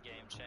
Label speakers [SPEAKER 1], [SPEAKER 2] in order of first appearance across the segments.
[SPEAKER 1] game, champ.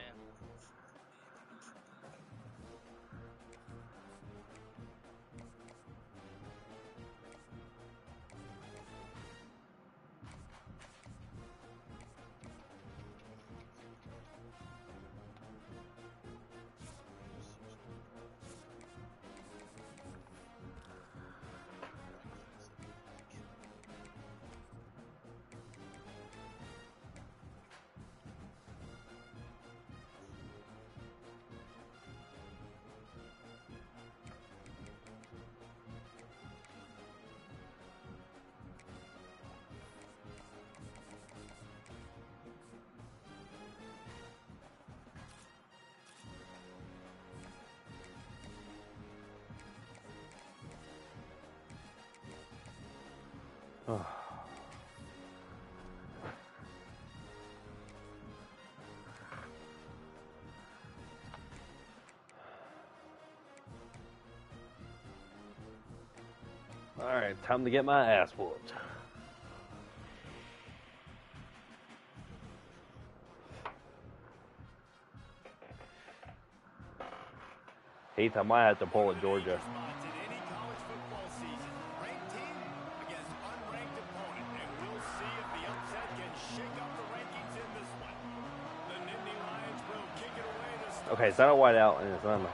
[SPEAKER 2] Alright, time to get my ass whooped. Heath, I might have to pull at Georgia. Okay, it's not a whiteout and it's not a...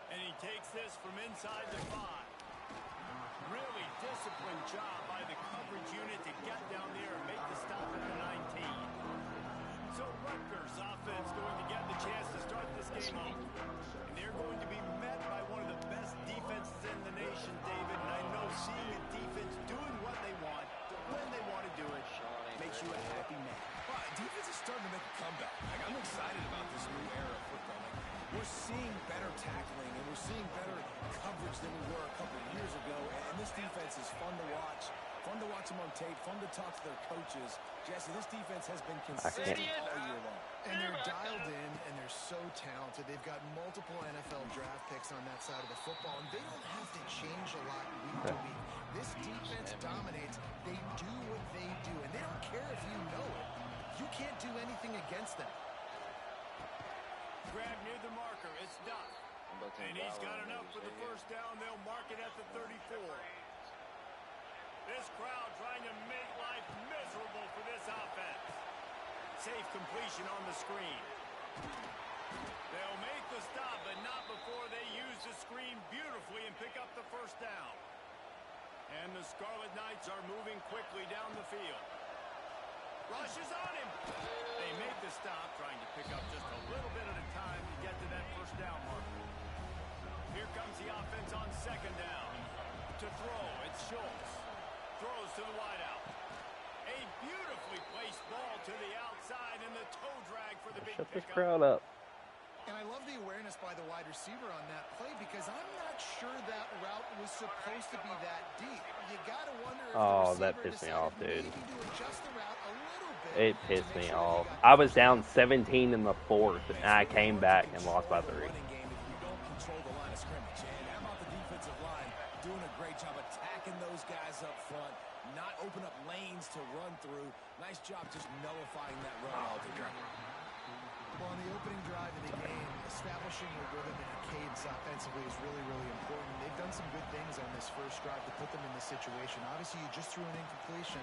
[SPEAKER 3] And he takes this from inside the 5. Really disciplined job by the coverage unit to get down there and make the stop at the 19. So Rutgers offense going to get the chance to start this game off. And they're going to be met by one of the best defenses in the nation, David. And I know seeing a defense doing what they want, when they want to do it, makes you a happy man.
[SPEAKER 4] Well, defense is starting to make a comeback. I'm excited about this new era of football. We're seeing better tackling, and we're seeing better coverage than we were a couple of years ago. And this defense is fun to watch them on tape, fun to talk to their coaches. Jesse, this defense has been consistent all year long.
[SPEAKER 5] And they're dialed in, and they're so talented. They've got multiple NFL draft picks on that side of the football, and they don't have to change a lot week to week. This defense dominates. They do what they do, and they don't care if you know it. You can't do anything against them.
[SPEAKER 3] Grab near the marker. It's Duff. And he's got enough for the first down. They'll mark it at the 34. This crowd trying to make life miserable for this offense. Safe completion on the screen. They'll make the stop, but not before they use the screen beautifully and pick up the first down. And the Scarlet Knights are moving quickly down the field. Rush is on him. They make the stop, trying to pick up just a little bit at a time to get to that first down marker. Here comes the offense on second down. To throw, it's Schultz. Throws to the wideout. A beautifully placed ball to the outside and the toe drag for the big
[SPEAKER 2] Shut this
[SPEAKER 3] pickup.
[SPEAKER 2] crowd up.
[SPEAKER 5] And I love the awareness by the wide receiver on that play because I'm not sure that route was supposed to be that deep. You got to wonder if
[SPEAKER 2] Oh,
[SPEAKER 5] the
[SPEAKER 2] that
[SPEAKER 5] receiver
[SPEAKER 2] pissed me off, dude.
[SPEAKER 5] maybe to adjust the route a little bit.
[SPEAKER 2] It pissed me off. I was down 17 in the 4th, and I came back and lost by 3.
[SPEAKER 4] Doing a great job attacking those guys up front, not open up lanes to run through. Nice job just nullifying that run altogether.
[SPEAKER 5] Well, on the opening drive of the game, establishing a rhythm and a cadence offensively is really, really important. They've done some good things on this first drive to put them in this situation. Obviously, you just threw an incompletion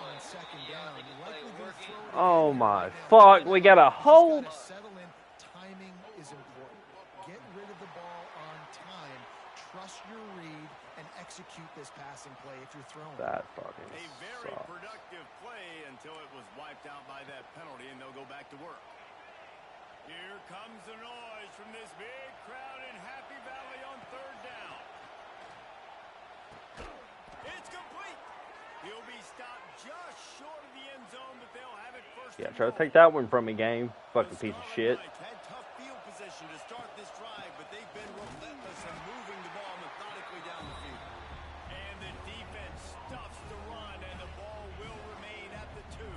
[SPEAKER 5] on second down. You're likely going to throw it
[SPEAKER 2] Oh my fuck, we got a hold.
[SPEAKER 5] Settle in. Timing is important. Get rid of the ball on time. Trust your read and execute this passing play if you're throwing.
[SPEAKER 2] That fucking
[SPEAKER 3] A very
[SPEAKER 2] sucks.
[SPEAKER 3] productive play until it was wiped out by that penalty, and they'll go back to work. Here comes the noise from this big crowd in Happy Valley on third down. It's complete. He'll be stopped just short of the end zone, but they'll have it first.
[SPEAKER 2] Yeah, try to take that one from me, game. Fucking piece of shit.
[SPEAKER 3] Had tough field position to start this drive, but they've been relentless in moving the ball methodically down the field. And the defense stuffs the run, and the ball will remain at the 2.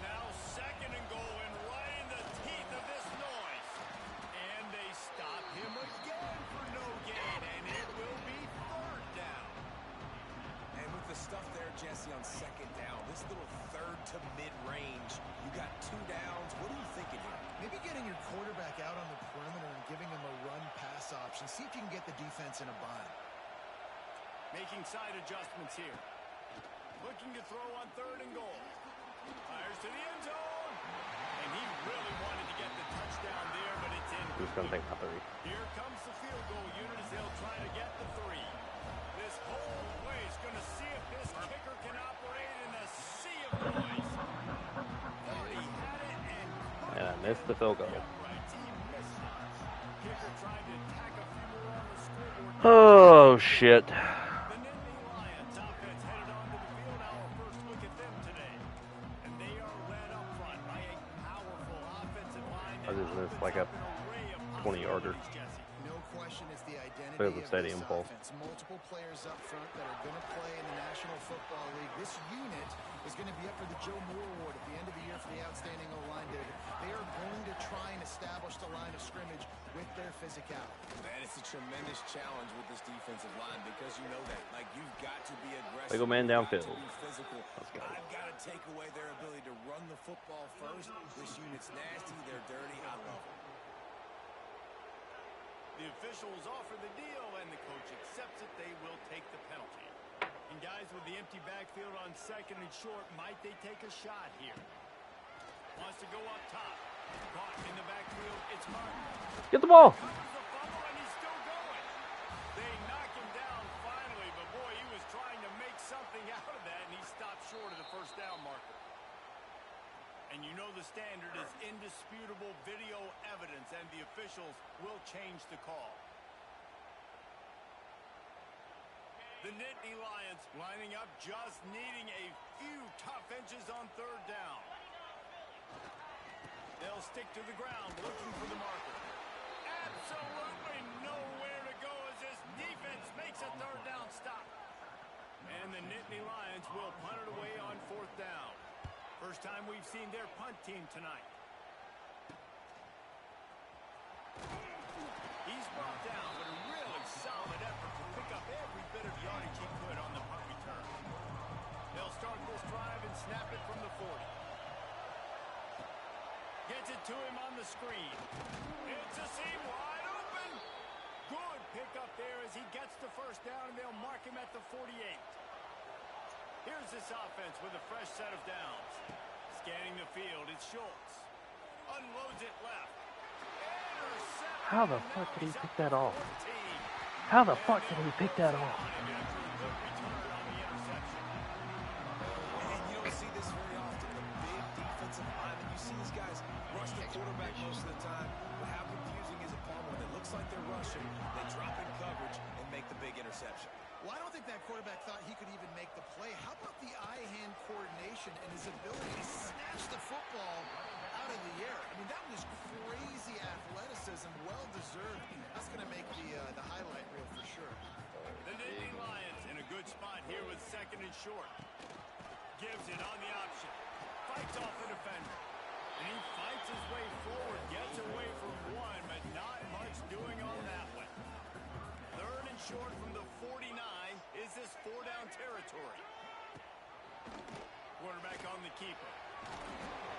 [SPEAKER 3] Now second and goal, and right in the teeth of this noise. And they stop him again for no gain, and it will be third down.
[SPEAKER 4] And with the stuff there, Jesse, on second down, this little to mid-range. You got 2 downs. What are you thinking here?
[SPEAKER 5] Maybe getting your quarterback out on the perimeter and giving him a run-pass option. See if you can get the defense in a bind.
[SPEAKER 3] Making side adjustments here. Looking to throw on 3rd and goal. Fires to the end zone. And he really wanted to get the touchdown there, but it's in.
[SPEAKER 2] I'm just going to take my 3.
[SPEAKER 3] Here comes the field goal unit as they'll try to get the 3. This whole way is going to see if this kicker can operate in a sea of noise. Thought he had it
[SPEAKER 2] And I missed the field goal.
[SPEAKER 3] right. He missed it. Kicker tried to tack a few more on the scoreboard.
[SPEAKER 2] Oh, shit.
[SPEAKER 3] The Nittany Lions offense headed onto the field. Our first look at them today. And they are led up front by a powerful offensive line.
[SPEAKER 2] I just missed like a 20-yarder.
[SPEAKER 5] No question, it's the identity
[SPEAKER 2] There's a
[SPEAKER 5] of
[SPEAKER 2] stadium
[SPEAKER 5] this
[SPEAKER 2] full.
[SPEAKER 5] offense. Multiple players up front that are going to play in the National Football League. This unit is going to be up for the Joe Moore Award at the end of the year for the outstanding O-line, David. They are going to try and establish the line of scrimmage with their physicality.
[SPEAKER 4] Man, it's a tremendous challenge with this defensive line because you know that. Like, you've got to be aggressive.
[SPEAKER 2] They go man
[SPEAKER 4] You've got
[SPEAKER 2] downfield.
[SPEAKER 4] to be physical.
[SPEAKER 2] Let's go.
[SPEAKER 4] I've got to take away their ability to run the football first. This unit's nasty. They're dirty. I love it.
[SPEAKER 3] The officials offer the deal, and the coach accepts it. They will take the penalty. And guys, with the empty backfield on 2nd and short, might they take a shot here? Wants to go up top. Caught in the backfield. It's Martin.
[SPEAKER 2] Get the ball.
[SPEAKER 3] Covers the fumble, and he's still going. They knock him down finally, but boy, he was trying to make something out of that, and he stopped short of the 1st down marker. And you know the standard is indisputable video evidence, and the officials will change the call. The Nittany Lions lining up, just needing a few tough inches on 3rd down. They'll stick to the ground, looking for the marker. Absolutely nowhere to go as this defense makes a 3rd down stop. And the Nittany Lions will punt it away on 4th down. First time we've seen their punt team tonight. He's brought down, but a really solid effort to pick up every bit of yardage he could on the punt return. They'll start this drive and snap it from the 40. Gets it to him on the screen. It's a seam wide open. Good pickup there as he gets the 1st down, and they'll mark him at the 48. Here's this offense with a fresh set of downs. Scanning the field, it's Schultz. Unloads it left. Intercepted.
[SPEAKER 2] How the fuck did he pick that off? How the fuck did he pick that off?
[SPEAKER 4] And you don't see this very often. The big defensive linemen, you see these guys rush the quarterback most of the time. But how confusing is it, Paul, when it looks like they're rushing, they drop in coverage and make the big interception?
[SPEAKER 5] Well, I don't think that quarterback thought he could even make the play. How about the eye-hand coordination and his ability to snatch the football out of the air? I mean, that was crazy athleticism, well-deserved. That's going to make the highlight reel for sure.
[SPEAKER 3] The Nittany Lions in a good spot here with 2nd and short. Gives it on the option. Fights off the defender. And he fights his way forward, gets away from one, but not much doing on that one. 3rd and short from the 49. Is this 4-down territory? Quarterback on the keeper.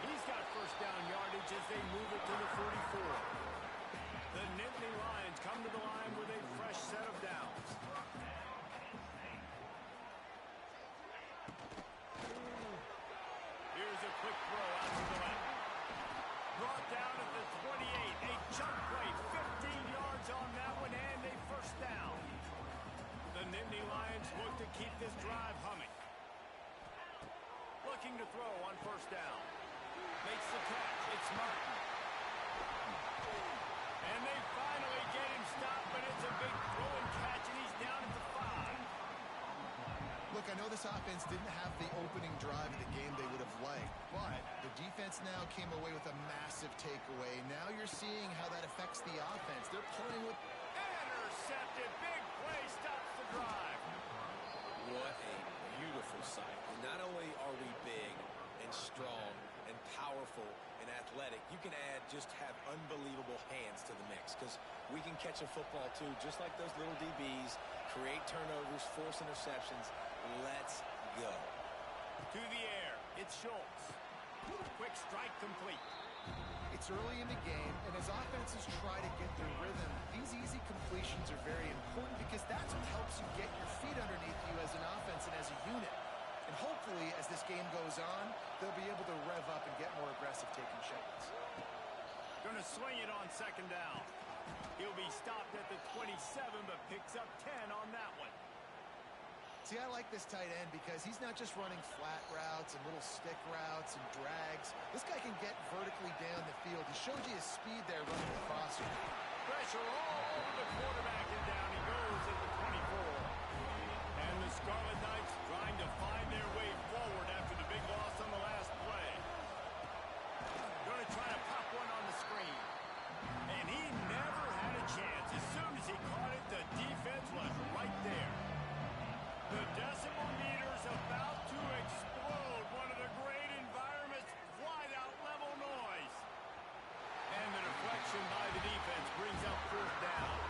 [SPEAKER 3] He's got 1st down yardage as they move it to the 44. The Nittany Lions come to the line with a fresh set of downs. Here's a quick throw out to the left. Brought down at the 28. A chunk play, 15 yards on that one, and a 1st down. The Nittany Lions look to keep this drive humming. Looking to throw on 1st down. Makes the catch. It's Martin. And they finally get him stopped, but it's a big throw and catch, and he's down at the 5.
[SPEAKER 5] Look, I know this offense didn't have the opening drive of the game they would have liked, but the defense now came away with a massive takeaway. Now you're seeing how that affects the offense. They're playing with...
[SPEAKER 3] Intercepted. Big play stops the drive.
[SPEAKER 4] What a beautiful sight. And not only are we big and strong and powerful and athletic, you can just have unbelievable hands to the mix because we can catch a football too, just like those little DBs, create turnovers, force interceptions. Let's go.
[SPEAKER 3] To the air. It's Schultz. Quick strike complete.
[SPEAKER 5] It's early in the game, and as offenses try to get their rhythm, these easy completions are very important because that's what helps you get your feet underneath you as an offense and as a unit. And hopefully, as this game goes on, they'll be able to rev up and get more aggressive taking shots.
[SPEAKER 3] Going to swing it on second down. He'll be stopped at the 27, but picks up 10 on that one.
[SPEAKER 5] See, I like this tight end because he's not just running flat routes and little stick routes and drags. This guy can get vertically down the field. He showed you his speed there running the crosser.
[SPEAKER 3] Pressure all over the quarterback, and down he goes at the 24. And the Scarlet Knights trying to find their way forward after the big loss on the last play. Going to try to pop one on the screen. And he never had a chance. As soon as he caught it, the defense was right there. The decimal meter's about to explode. One of the great environments, wide out level noise. And the deflection by the defense brings up fourth down.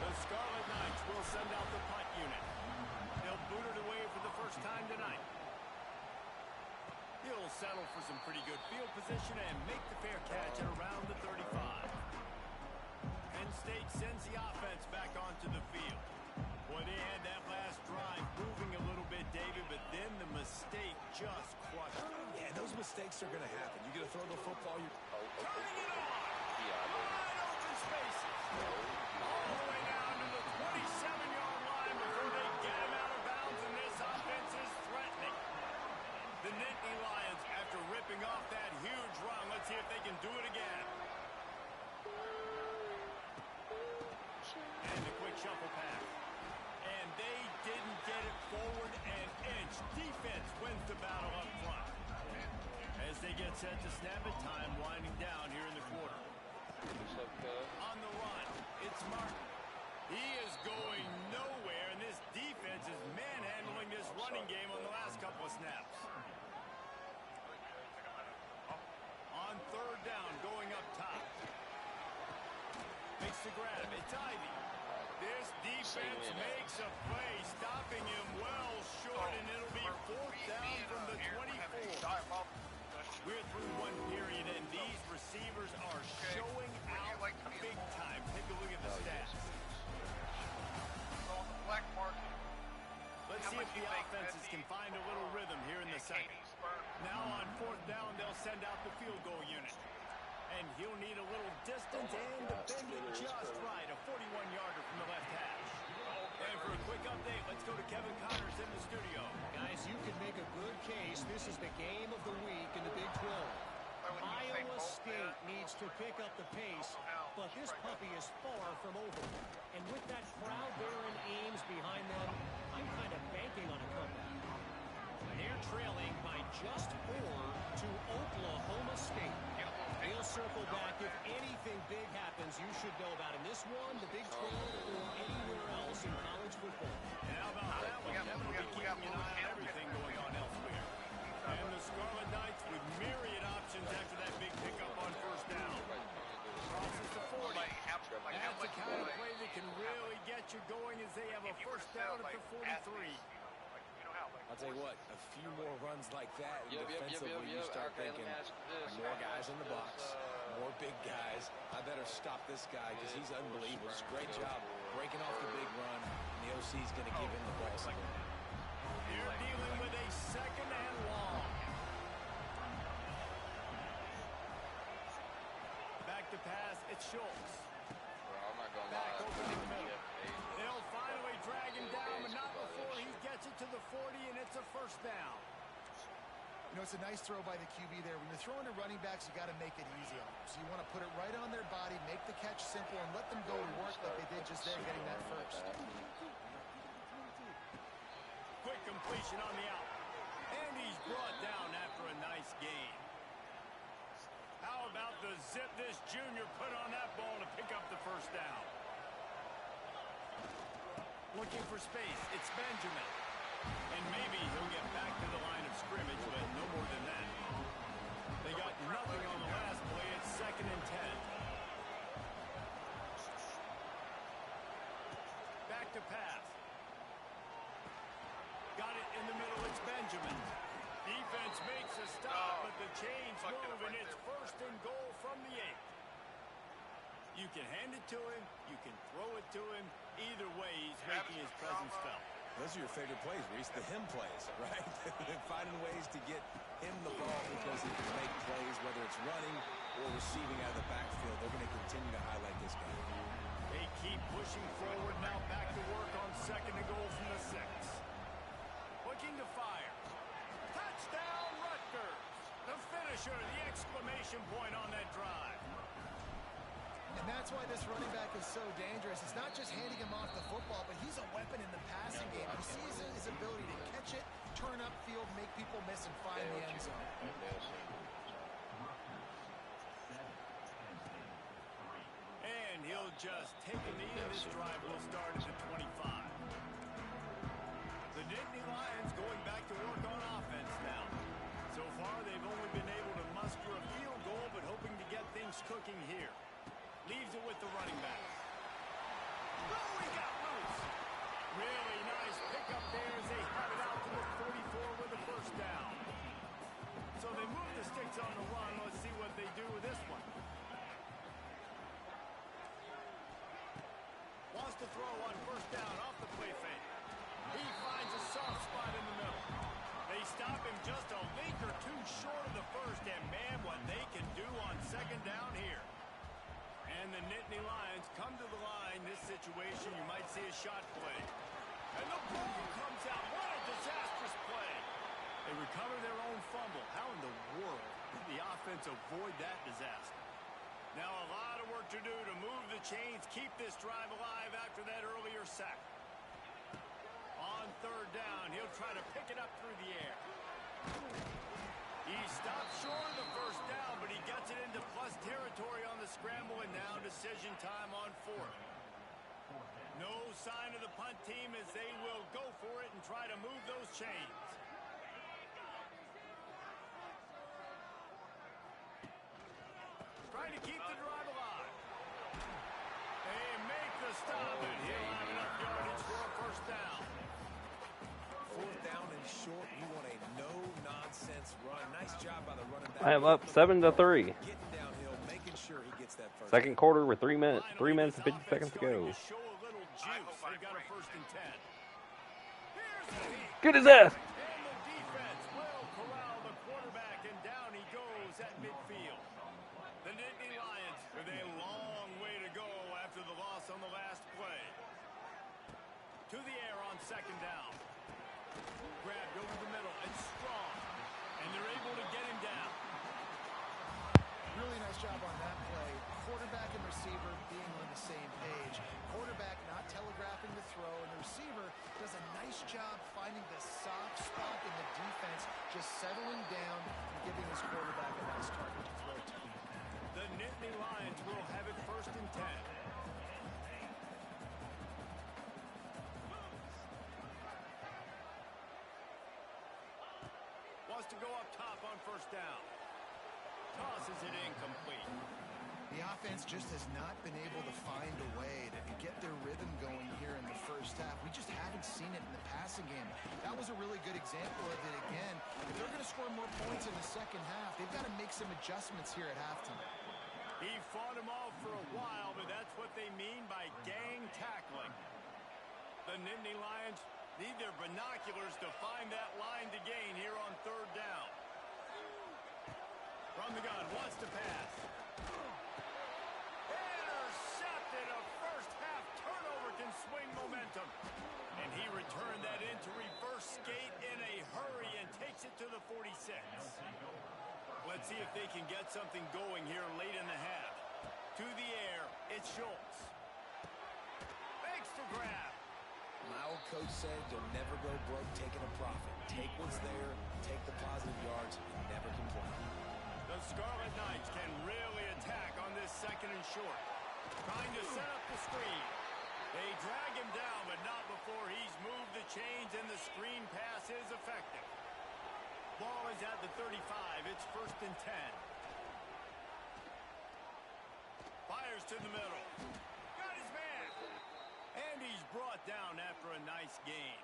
[SPEAKER 3] The Scarlet Knights will send out the punt unit. They'll boot it away for the first time tonight. He'll settle for some pretty good field position and make the fair catch at around the 35. Penn State sends the offense back onto the field. Boy, they had that last drive moving a little bit, David, but then the mistake just crushed them.
[SPEAKER 4] Yeah, those mistakes are going to happen. You got to throw the football.
[SPEAKER 3] Turning it on! Wide open spaces! All the way down to the 27-yard line before they get him out of bounds, and this offense is threatening. The Nittany Lions, after ripping off that huge run, let's see if they can do it again. And a quick shuffle pass. And they didn't get it forward an inch. Defense wins the battle up front. As they get set to snap it, time winding down here in the quarter. On the run, it's Martin. He is going nowhere, and this defense is manhandling this running game on the last couple of snaps. On third down, going up top. Makes the grab. It's Ivy. This defense makes a play, stopping him well short, and it'll be fourth down from the 24. We're through one period, and these receivers are showing out big time. Take a look at the stats. Let's see if the offenses can find a little rhythm here in the second. Now on fourth down, they'll send out the field goal unit. And he'll need a little distance and defend it just right. A 41-yarder from the left hash. And for a quick update, let's go to Kevin Connors in the studio.
[SPEAKER 1] Guys, you can make a good case. This is the game of the week in the Big 12. Iowa State needs to pick up the pace, but this puppy is far from over. And with that crowd there in Ames behind them, I'm kind of banking on a comeback. They're trailing by just 4 to Oklahoma State. They'll circle back. If anything big happens, you should know about in this one, the Big 12, or anywhere else in college football.
[SPEAKER 3] And how about that one? Kevin will be keeping an eye on everything going on elsewhere. And the Scarlet Knights with myriad options after that big pickup on first down. Crosses the 40. That's the kind of play that can really get you going as they have a first down at the 43.
[SPEAKER 4] I'll tell you what, a few more runs like that, and defensively you start thinking, more guys in the box, more big guys. I better stop this guy because he's unbelievable. It's a great job breaking off the big run, and the OC's going to give him the ball.
[SPEAKER 3] You're dealing with a second and long. Back to pass, it's Schultz. Back over the middle. They'll finally drag him down, but not before he gets it to the 40, and it's a first down.
[SPEAKER 5] You know, it's a nice throw by the QB there. When you're throwing to running backs, you got to make it easy on them. So you want to put it right on their body, make the catch simple, and let them go to work like they did just there, getting that first.
[SPEAKER 3] Quick completion on the out. And he's brought down after a nice gain. How about the zip this junior put on that ball to pick up the first down? Looking for space, it's Benjamin. And maybe he'll get back to the line of scrimmage, but no more than that. They got nothing on the last play. It's 2nd and 10. Back to pass. Got it in the middle. It's Benjamin. Defense defense makes a stop, but the chains move, and it's 1st and goal from the 8. You can hand it to him, you can throw it to him. Either way, he's making his presence felt.
[SPEAKER 4] Those are your favorite plays, Reese, the him plays, right? Finding ways to get him the ball because he can make plays, whether it's running or receiving out of the backfield. They're going to continue to highlight this guy.
[SPEAKER 3] They keep pushing forward, now back to work on 2nd and goal from the 6. Looking to fire. Touchdown, Rutgers! The finisher, the exclamation point on that drive.
[SPEAKER 5] And that's why this running back is so dangerous. It's not just handing him off the football, but he's a weapon in the passing game. You see his ability to catch it, turn upfield, make people miss, and find the end zone.
[SPEAKER 3] And he'll just take a knee, and this drive will start at the 25. The Nittany Lions going back to work on offense now. So far, they've only been able to muster a field goal, but hoping to get things cooking here. Leaves it with the running back. Oh, he got loose. Really nice pickup there as they have it out to the 44 with a 1st down. So they move the sticks on the run. Let's see what they do with this one. Wants to throw on 1st down off the play fake. He finds a soft spot in the middle. They stop him just a link or two short of the 1st, and man, what they can do on 2nd down here. And the Nittany Lions come to the line. This situation, you might see a shot play. And the ball comes out. What a disastrous play. They recover their own fumble. How in the world did the offense avoid that disaster? Now a lot of work to do to move the chains, keep this drive alive after that earlier sack. On 3rd down, he'll try to pick it up through the air. He stops short of the 1st down, but he gets it into plus territory on the scramble, and now decision time on 4th. No sign of the punt team as they will go for it and try to move those chains. Trying to keep the drive alive. They make the stop, and he'll have enough yardage for a 1st down.
[SPEAKER 4] 4th down and short. You want a no-nonsense run. Nice job by the running back.
[SPEAKER 2] I am up 7-3.
[SPEAKER 4] Getting downhill, making sure he gets that 1st.
[SPEAKER 2] 2nd quarter with 3 minutes and 50 seconds to go.
[SPEAKER 3] Show a little juice. They've got a 1st and 10.
[SPEAKER 2] Get his ass.
[SPEAKER 3] And the defense will corral the quarterback, and down he goes at midfield. The Nittany Lions with a long way to go after the loss on the last play. To the air on 2nd down. Grabbed over the middle and strong. And they're able to get him down.
[SPEAKER 5] Really nice job on that play. Quarterback and receiver being on the same page. Quarterback not telegraphing the throw, and the receiver does a nice job finding the soft spot in the defense, just settling down and giving his quarterback a nice target to throw to.
[SPEAKER 3] The Nittany Lions will have it 1st and 10. Wants to go up top on 1st down. Tosses it incomplete.
[SPEAKER 5] The offense just has not been able to find a way to get their rhythm going here in the 1st half. We just haven't seen it in the passing game. That was a really good example of it again. If they're going to score more points in the 2nd half, they've got to make some adjustments here at halftime.
[SPEAKER 3] He fought him off for a while, but that's what they mean by gang tackling. The Nittany Lions need their binoculars to find that line to gain here on 3rd down. From the gun, wants to pass. Intercepted. A 1st half turnover can swing momentum. And he returned that into reverse skate in a hurry and takes it to the 46. Let's see if they can get something going here late in the half. To the air, it's Schultz. Makes the grab.
[SPEAKER 4] My old coach said you'll never go broke taking a profit. Take what's there, take the positive yards, and never complain.
[SPEAKER 3] The Scarlet Knights can really attack on this 2nd and short. Trying to set up the screen. They drag him down, but not before he's moved the chains, and the screen pass is effective. Ball is at the 35. It's 1st and 10. Fires to the middle. Got his man. And he's brought down after a nice gain.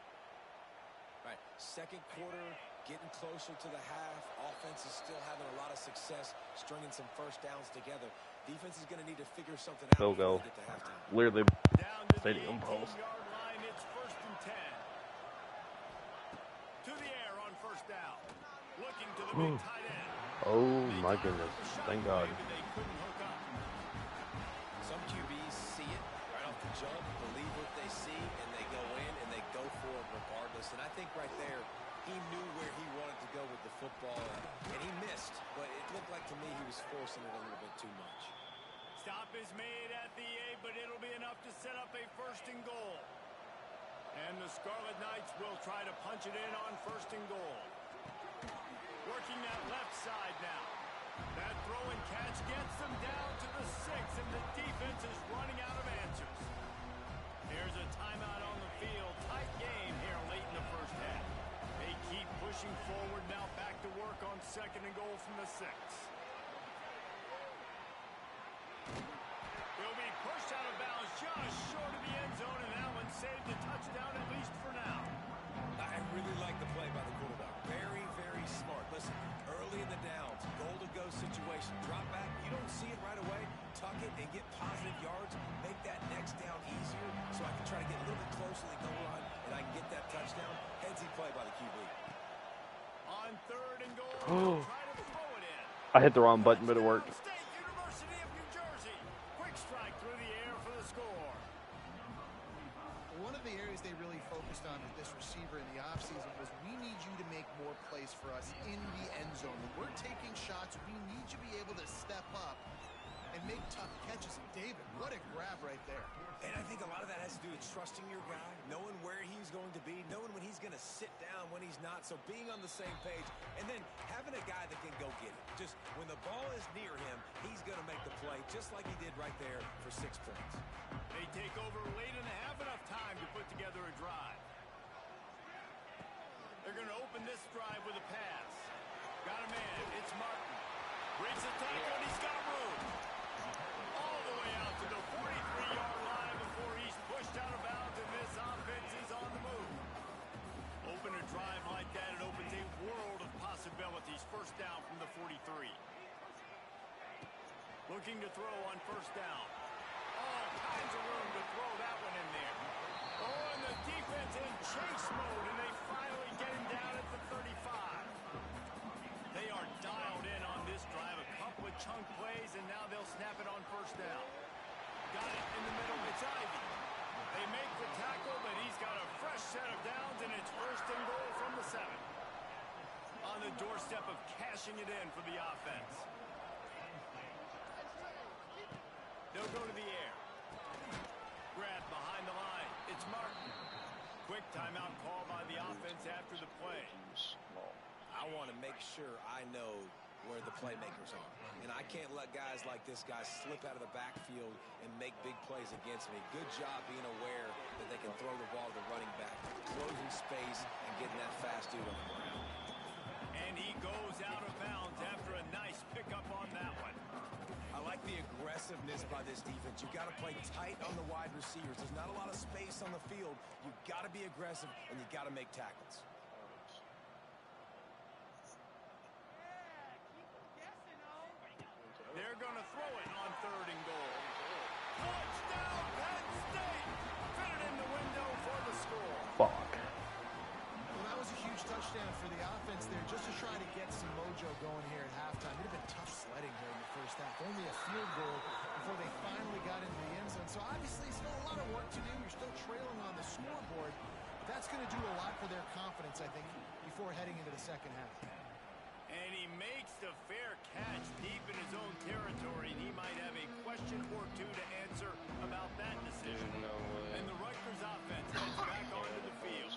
[SPEAKER 4] Right, 2nd quarter, getting closer to the half. Offense is still having a lot of success stringing some first downs together. Defense is going to need to figure something out
[SPEAKER 2] Field goal.
[SPEAKER 4] before they get to halftime.
[SPEAKER 2] Literally
[SPEAKER 3] Down to
[SPEAKER 2] stadium
[SPEAKER 3] the
[SPEAKER 2] post.
[SPEAKER 3] 18-yard line, it's 1st and 10. To the air on 1st down. Looking to the big tight end.
[SPEAKER 2] Oh my goodness. Thank God.
[SPEAKER 3] They couldn't hook up.
[SPEAKER 4] Some QBs see it right off the jump, believe what they see, and they go in and they go for it regardless. And I think right there, he knew where he wanted to go with the football, and he missed. But it looked like to me he was forcing it a little bit too much.
[SPEAKER 3] Stop is made at the 8, but it'll be enough to set up a 1st and goal. And the Scarlet Knights will try to punch it in on 1st and goal. Working that left side now. That throw and catch gets them down to the 6, and the defense is running out of answers. Here's a timeout on the field. Tight game here late in the 1st half. They keep pushing forward now, back to work on 2nd and goal from the 6. He'll be pushed out of bounds just short of the end zone, and that one saved a touchdown at least for now.
[SPEAKER 4] I really like the play by the quarterback. Very, very smart. Listen, early in the downs, goal-to-go situation. Drop back, you don't see it right away. Tuck it and get positive yards. Make that next down easier so I can try to get a little bit closer to the goal line and I can get that touchdown. Headsy play by the QB.
[SPEAKER 3] On 3rd and goal, try to throw it in.
[SPEAKER 2] I hit the wrong button, but it worked.
[SPEAKER 3] State University of New Jersey. Quick strike through the air for the score.
[SPEAKER 5] One of the areas they really focused on with this receiver in the offseason was we need you to make more plays for us in the end zone. When we're taking shots, we need you to be able to step up and make tough catches. And David, what a grab right there.
[SPEAKER 4] And I think a lot of that has to do with trusting your guy, knowing where he's going to be, knowing when he's going to sit down, when he's not. So being on the same page, and then having a guy that can go get it. Just when the ball is near him, he's going to make the play, just like he did right there for 6 points.
[SPEAKER 3] They take over late in the half, enough time to put together a drive. They're going to open this drive with a pass. Got a man. It's Martin. Breaks the tackle, and he's got room. All the way out to the 43-yard line before he's pushed out of bounds, and this offense is on the move. Open a drive like that, it opens a world of possibilities. 1st down from the 43. Looking to throw on 1st down. All kinds of room to throw that one in there. Oh, and the defense in chase mode, and they finally get him down at the 35. They are dialed in on this drive. A couple of chunk plays, and now they'll snap it on 1st down. Got it in the middle. It's Ivy. They make the tackle, but he's got a fresh set of downs, and it's 1st and goal from the 7. On the doorstep of cashing it in for the offense. They'll go to the air. Grab behind the line. It's Martin. Quick timeout call by the offense after the play.
[SPEAKER 4] I want to make sure I know where the playmakers are. And I can't let guys like this guy slip out of the backfield and make big plays against me. Good job being aware that they can throw the ball to the running back, closing space, and getting that fast dude on the ground.
[SPEAKER 3] And he goes out of bounds after a nice pickup on that one.
[SPEAKER 4] I like the aggressiveness by this defense. You've got to play tight on the wide receivers. There's not a lot of space on the field. You've got to be aggressive, and you've got to make tackles.
[SPEAKER 3] They're going to throw it on 3rd and goal. Touchdown, Penn State! Fit it in the window for the score.
[SPEAKER 2] Fuck.
[SPEAKER 5] Well, that was a huge touchdown for the offense there, just to try to get some mojo going here at halftime. It had been tough sledding here in the 1st half. Only a field goal before they finally got into the end zone. So obviously still a lot of work to do. You're still trailing on the scoreboard. But that's going to do a lot for their confidence, I think, before heading into the 2nd half.
[SPEAKER 3] And he makes the fair catch deep in his own territory, and he might have a question or two to answer about that decision. And the Rutgers offense heads back onto the field.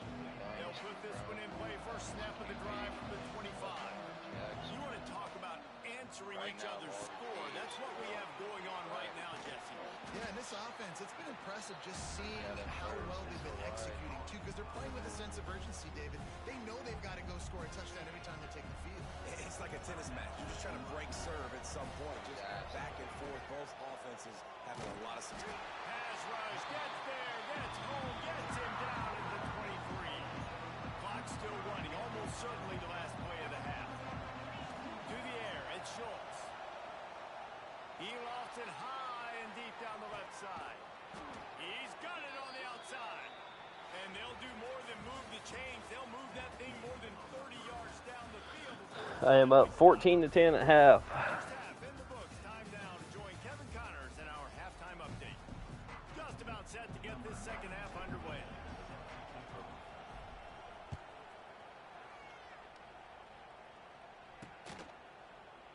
[SPEAKER 3] They'll put this one in play. First snap of the drive from the 25. You want to talk about answering each other's score. That's what we have going on right now, Jesse.
[SPEAKER 5] Yeah, and this offense, it's been impressive just seeing how well they've been executing, too, because they're playing with a sense of urgency, David. They know they've got to go score a touchdown every time they take the field.
[SPEAKER 4] It's like a tennis match. You're just trying to break serve at some point. Just back and forth. Both offenses having a lot of success.
[SPEAKER 3] Pass rush, gets there, gets home, gets him down at the 23. Clock clock still running, almost certainly the last play of the half. To the air, it's Schultz. He lofts it high and deep down the left side. He's got it on the outside. And they'll do more than move the chains. They'll move that thing more than 30 yards down the field.
[SPEAKER 2] I am up 14-10 at half.
[SPEAKER 3] First half in the books. Time now to join Kevin Connors in our halftime update. Just about set to get this second half underway.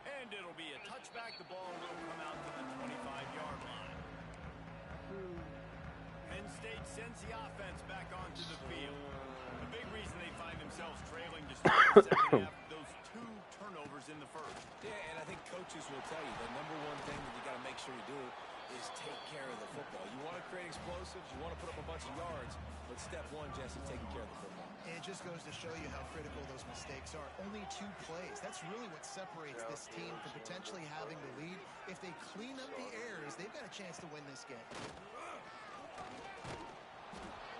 [SPEAKER 3] And it'll be a touchback. The ball will come out to the 25-yard line. Penn State sends the offense back onto the field. A big reason they find themselves trailing to start the second half, those 2 turnovers in the first.
[SPEAKER 4] Yeah, and I think coaches will tell you the number one thing that you got to make sure you do is take care of the football. You want to create explosives, you want to put up a bunch of yards, but step one, Jesse, taking care of the football.
[SPEAKER 5] And it just goes to show you how critical those mistakes are. Only 2 plays. That's really what separates this team from potentially having the lead. If they clean up the errors, they've got a chance to win this game.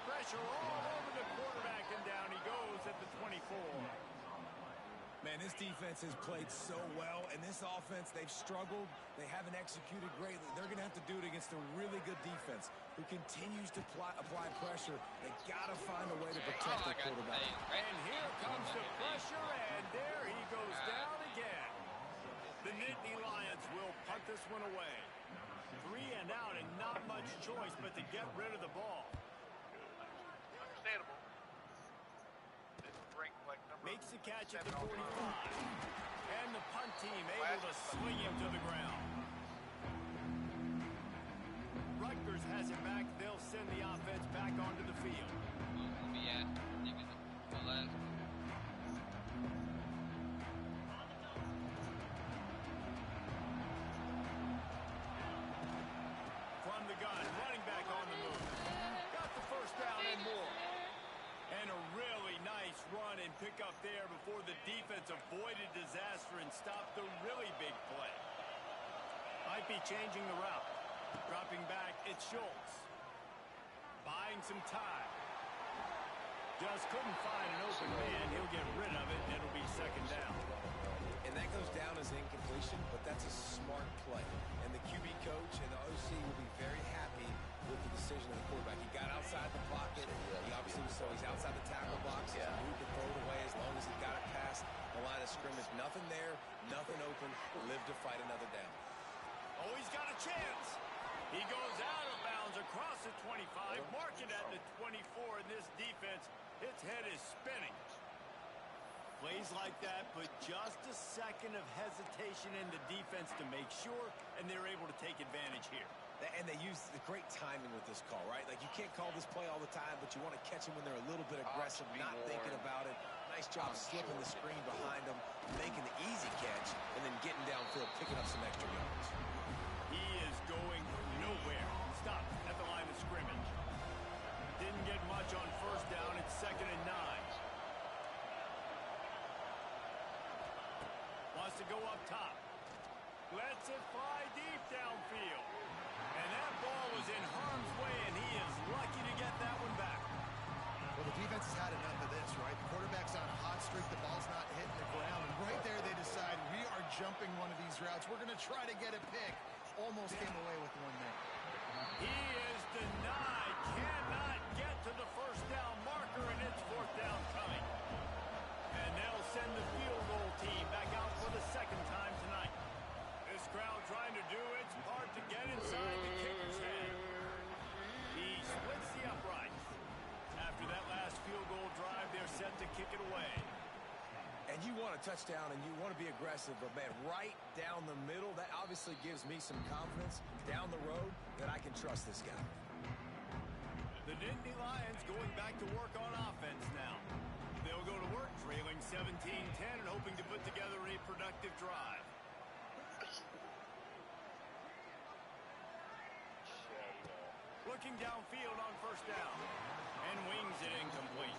[SPEAKER 3] Pressure all over the quarterback, and down he goes at the 24.
[SPEAKER 4] Man, this defense has played so well, and this offense, they've struggled. They haven't executed greatly. They're going to have to do it against a really good defense who continues to apply pressure. They got to find a way to protect the quarterback.
[SPEAKER 3] And here comes the pressure, and there he goes down again. The Nittany Lions will punt this one away. 3 and out, and not much choice but to get rid of the ball.
[SPEAKER 6] Understandable.
[SPEAKER 3] Makes the catch at the 45. And the punt team able to swing him to the ground. Rutgers has it back. They'll send the offense back onto the field. From the gun, running back on the move. Got the first down and more. And a really nice run and pick up there before the defense avoided disaster and stopped the really big play. Might be changing the route. Dropping back, it's Schultz. Buying some time. Just couldn't find an open man. He'll get rid of it, and it'll be second down.
[SPEAKER 4] And that goes down as incompletion, but that's a smart play. And the QB coach and the OC will be very happy with the decision of the quarterback. He got outside the pocket. He obviously so he's outside the tackle box. He moved to throw it away as long as he got it past the line of scrimmage. Nothing there, nothing open. Live to fight another down.
[SPEAKER 3] Oh, he's got a chance. He goes out of bounds across the 25, marking at the 24, and this defense, its head is spinning. Plays like that, but just a second of hesitation in the defense to make sure, and they're able to take advantage here.
[SPEAKER 4] And they use the great timing with this call, right? Like, you can't call this play all the time, but you want to catch them when they're a little bit aggressive, not thinking about it. Nice job slipping the screen behind them, making the easy catch, and then getting downfield, picking up some extra yards.
[SPEAKER 3] He is going nowhere. Stopped at the line of scrimmage. Didn't get much on first down. It's 2nd and 9. Wants to go up top. Lets it fly deep downfield. And that ball was in harm's way, and he is lucky to get that one back.
[SPEAKER 5] Well, the defense has had enough of this, right? The quarterback's on a hot streak. The ball's not hitting the ground. And right there, they decide, we are jumping one of these routes. We're going to try to get a pick. Almost came away with one there.
[SPEAKER 3] He is denied. Cannot get to the first down marker, and it's 4th down coming. And they'll send the field goal team back out for the 2nd time tonight. This crowd trying to do its part to get inside the kicker's head. He splits the uprights. After that last field goal drive, they're set to kick it away.
[SPEAKER 4] And you want a touchdown and you want to be aggressive, but man, right down the middle, that obviously gives me some confidence down the road that I can trust this guy.
[SPEAKER 3] The Nittany Lions going back to work on offense now. They'll go to work trailing 17-10 and hoping to put together a productive drive. Looking downfield on first down and wings it incomplete.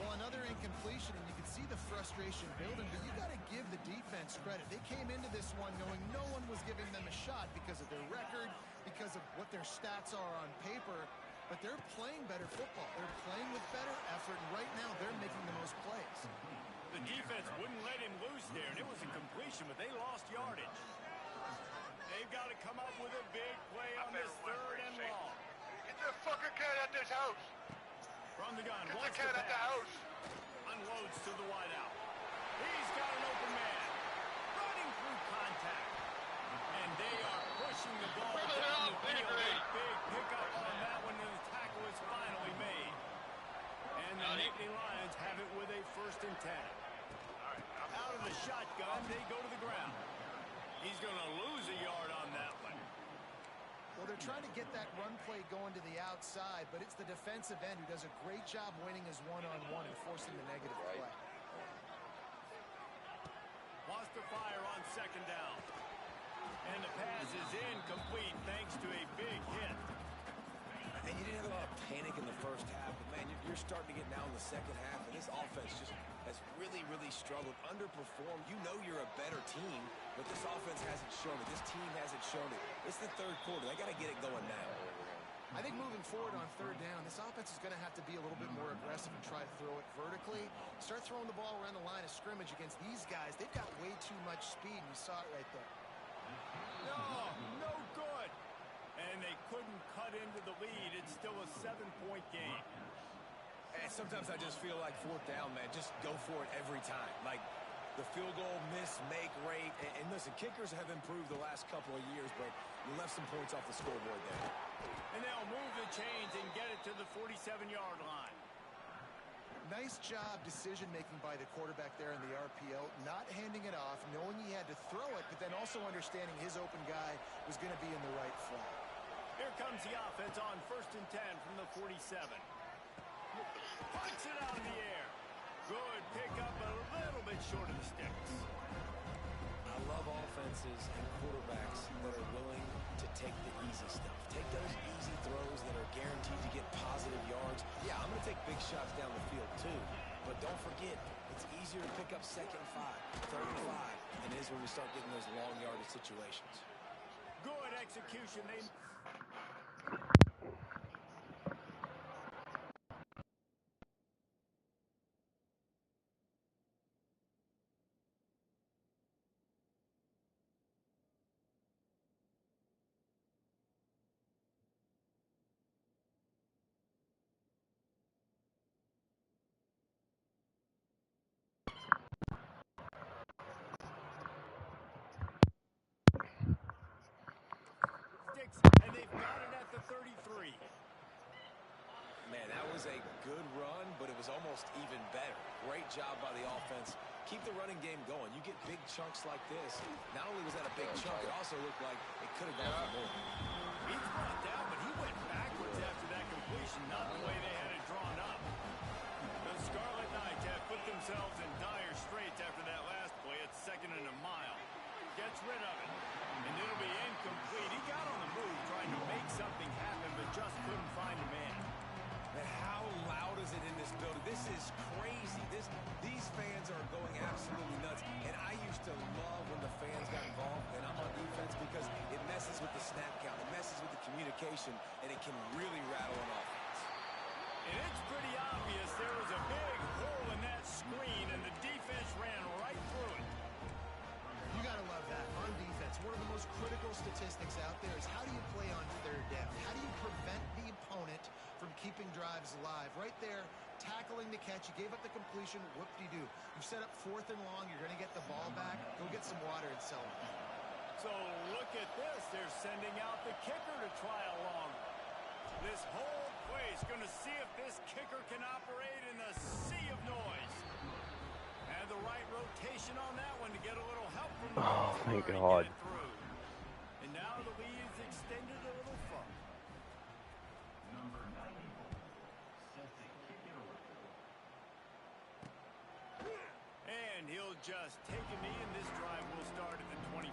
[SPEAKER 5] Well, another incompletion, and you can see the frustration building, but you got to give the defense credit. They came into this one knowing no one was giving them a shot because of their record, because of what their stats are on paper. But they're playing better football. They're playing with better effort, and right now they're making the most plays.
[SPEAKER 3] The defense wouldn't let him loose there, and it was a completion, but they lost yardage. They've got to come up with a big play on this 3rd and long.
[SPEAKER 6] Get the fucking cat at this house.
[SPEAKER 3] From the gun,
[SPEAKER 6] Get the
[SPEAKER 3] wants
[SPEAKER 6] cat
[SPEAKER 3] to
[SPEAKER 6] at the
[SPEAKER 3] pass.
[SPEAKER 6] house.
[SPEAKER 3] Unloads to the wideout. He's got an open man. Running through contact. And they are pushing the ball down the field. A big pickup on that one, and the tackle is finally made. And the Nittany Lions have it with a 1st and 10. Out of the shotgun, they go to the ground. He's going to lose a yard on that one.
[SPEAKER 5] Well, they're trying to get that run play going to the outside, but it's the defensive end who does a great job winning his one-on-one and forcing the negative play.
[SPEAKER 3] Wants to fire on 2nd down. And the pass is incomplete thanks to a big hit.
[SPEAKER 4] And you didn't have a lot of panic in the first half, but man, you're starting to get now in the second half, and this offense just has really, really struggled, underperformed. You know you're a better team, but this offense hasn't shown it. This team hasn't shown it. It's the 3rd quarter. They got to get it going now.
[SPEAKER 5] I think moving forward on 3rd down, this offense is going to have to be a little bit more aggressive and try to throw it vertically. Start throwing the ball around the line of scrimmage against these guys. They've got way too much speed, and you saw it right there.
[SPEAKER 3] No good. And they couldn't cut into the lead. It's still a 7-point game.
[SPEAKER 4] And sometimes I just feel like 4th down, man, just go for it every time. Like the field goal miss, make rate. And listen, kickers have improved the last couple of years, but you left some points off the scoreboard there.
[SPEAKER 3] And they'll move the chains and get it to the 47-yard line.
[SPEAKER 5] Nice job decision-making by the quarterback there in the RPO, not handing it off, knowing he had to throw it, but then also understanding his open guy was going to be in the right flat.
[SPEAKER 3] Here comes the offense on 1st and 10 from the 47. Punts it out of the air. Good pickup, a little bit short of the sticks.
[SPEAKER 4] I love offenses and quarterbacks that are willing to take the easy stuff. Take those easy throws that are guaranteed to get positive yards. Yeah, I'm going to take big shots down the field too. But don't forget, it's easier to pick up 2nd and 5, 3rd and 5 than it is when we start getting those long yardage situations.
[SPEAKER 3] Good execution. And they've got it at the 33.
[SPEAKER 4] Man, that was a good run, but it was almost even better. Great job by the offense. Keep the running game going. You get big chunks like this. Not only was that a big chunk, it also looked like it could have gone for more.
[SPEAKER 3] He's brought down, but he went backwards after that completion, not the way they had it drawn up. The Scarlet Knights have put themselves in dire straits after that last play at 2nd and a mile. Gets rid of it, and it'll be incomplete. He got on the move trying to make something happen, but just couldn't find a man.
[SPEAKER 4] Man, how loud is it in this building? This is crazy. These fans are going absolutely nuts. And I used to love when the fans got involved, and I'm on defense because it messes with the snap count. It messes with the communication, and it can really rattle an offense.
[SPEAKER 3] And it's pretty obvious there was a big hole in that screen, and the defense ran right through it.
[SPEAKER 5] You got to love that on defense. One of the most critical statistics out there is how do you play on 3rd down? How do you prevent the opponent from keeping drives alive? Right there, tackling the catch. You gave up the completion. Whoop-de-doo. You've set up 4th and long. You're going to get the ball back. Go get some water and sell it.
[SPEAKER 3] So look at this. They're sending out the kicker to try a long. This whole place going to see if this kicker can operate in the sea of noise. And the right rotation on that one to get a little help from the
[SPEAKER 2] thank God.
[SPEAKER 3] And now the lead is extended a little further. And he'll just take a knee, and this drive will start at the 25.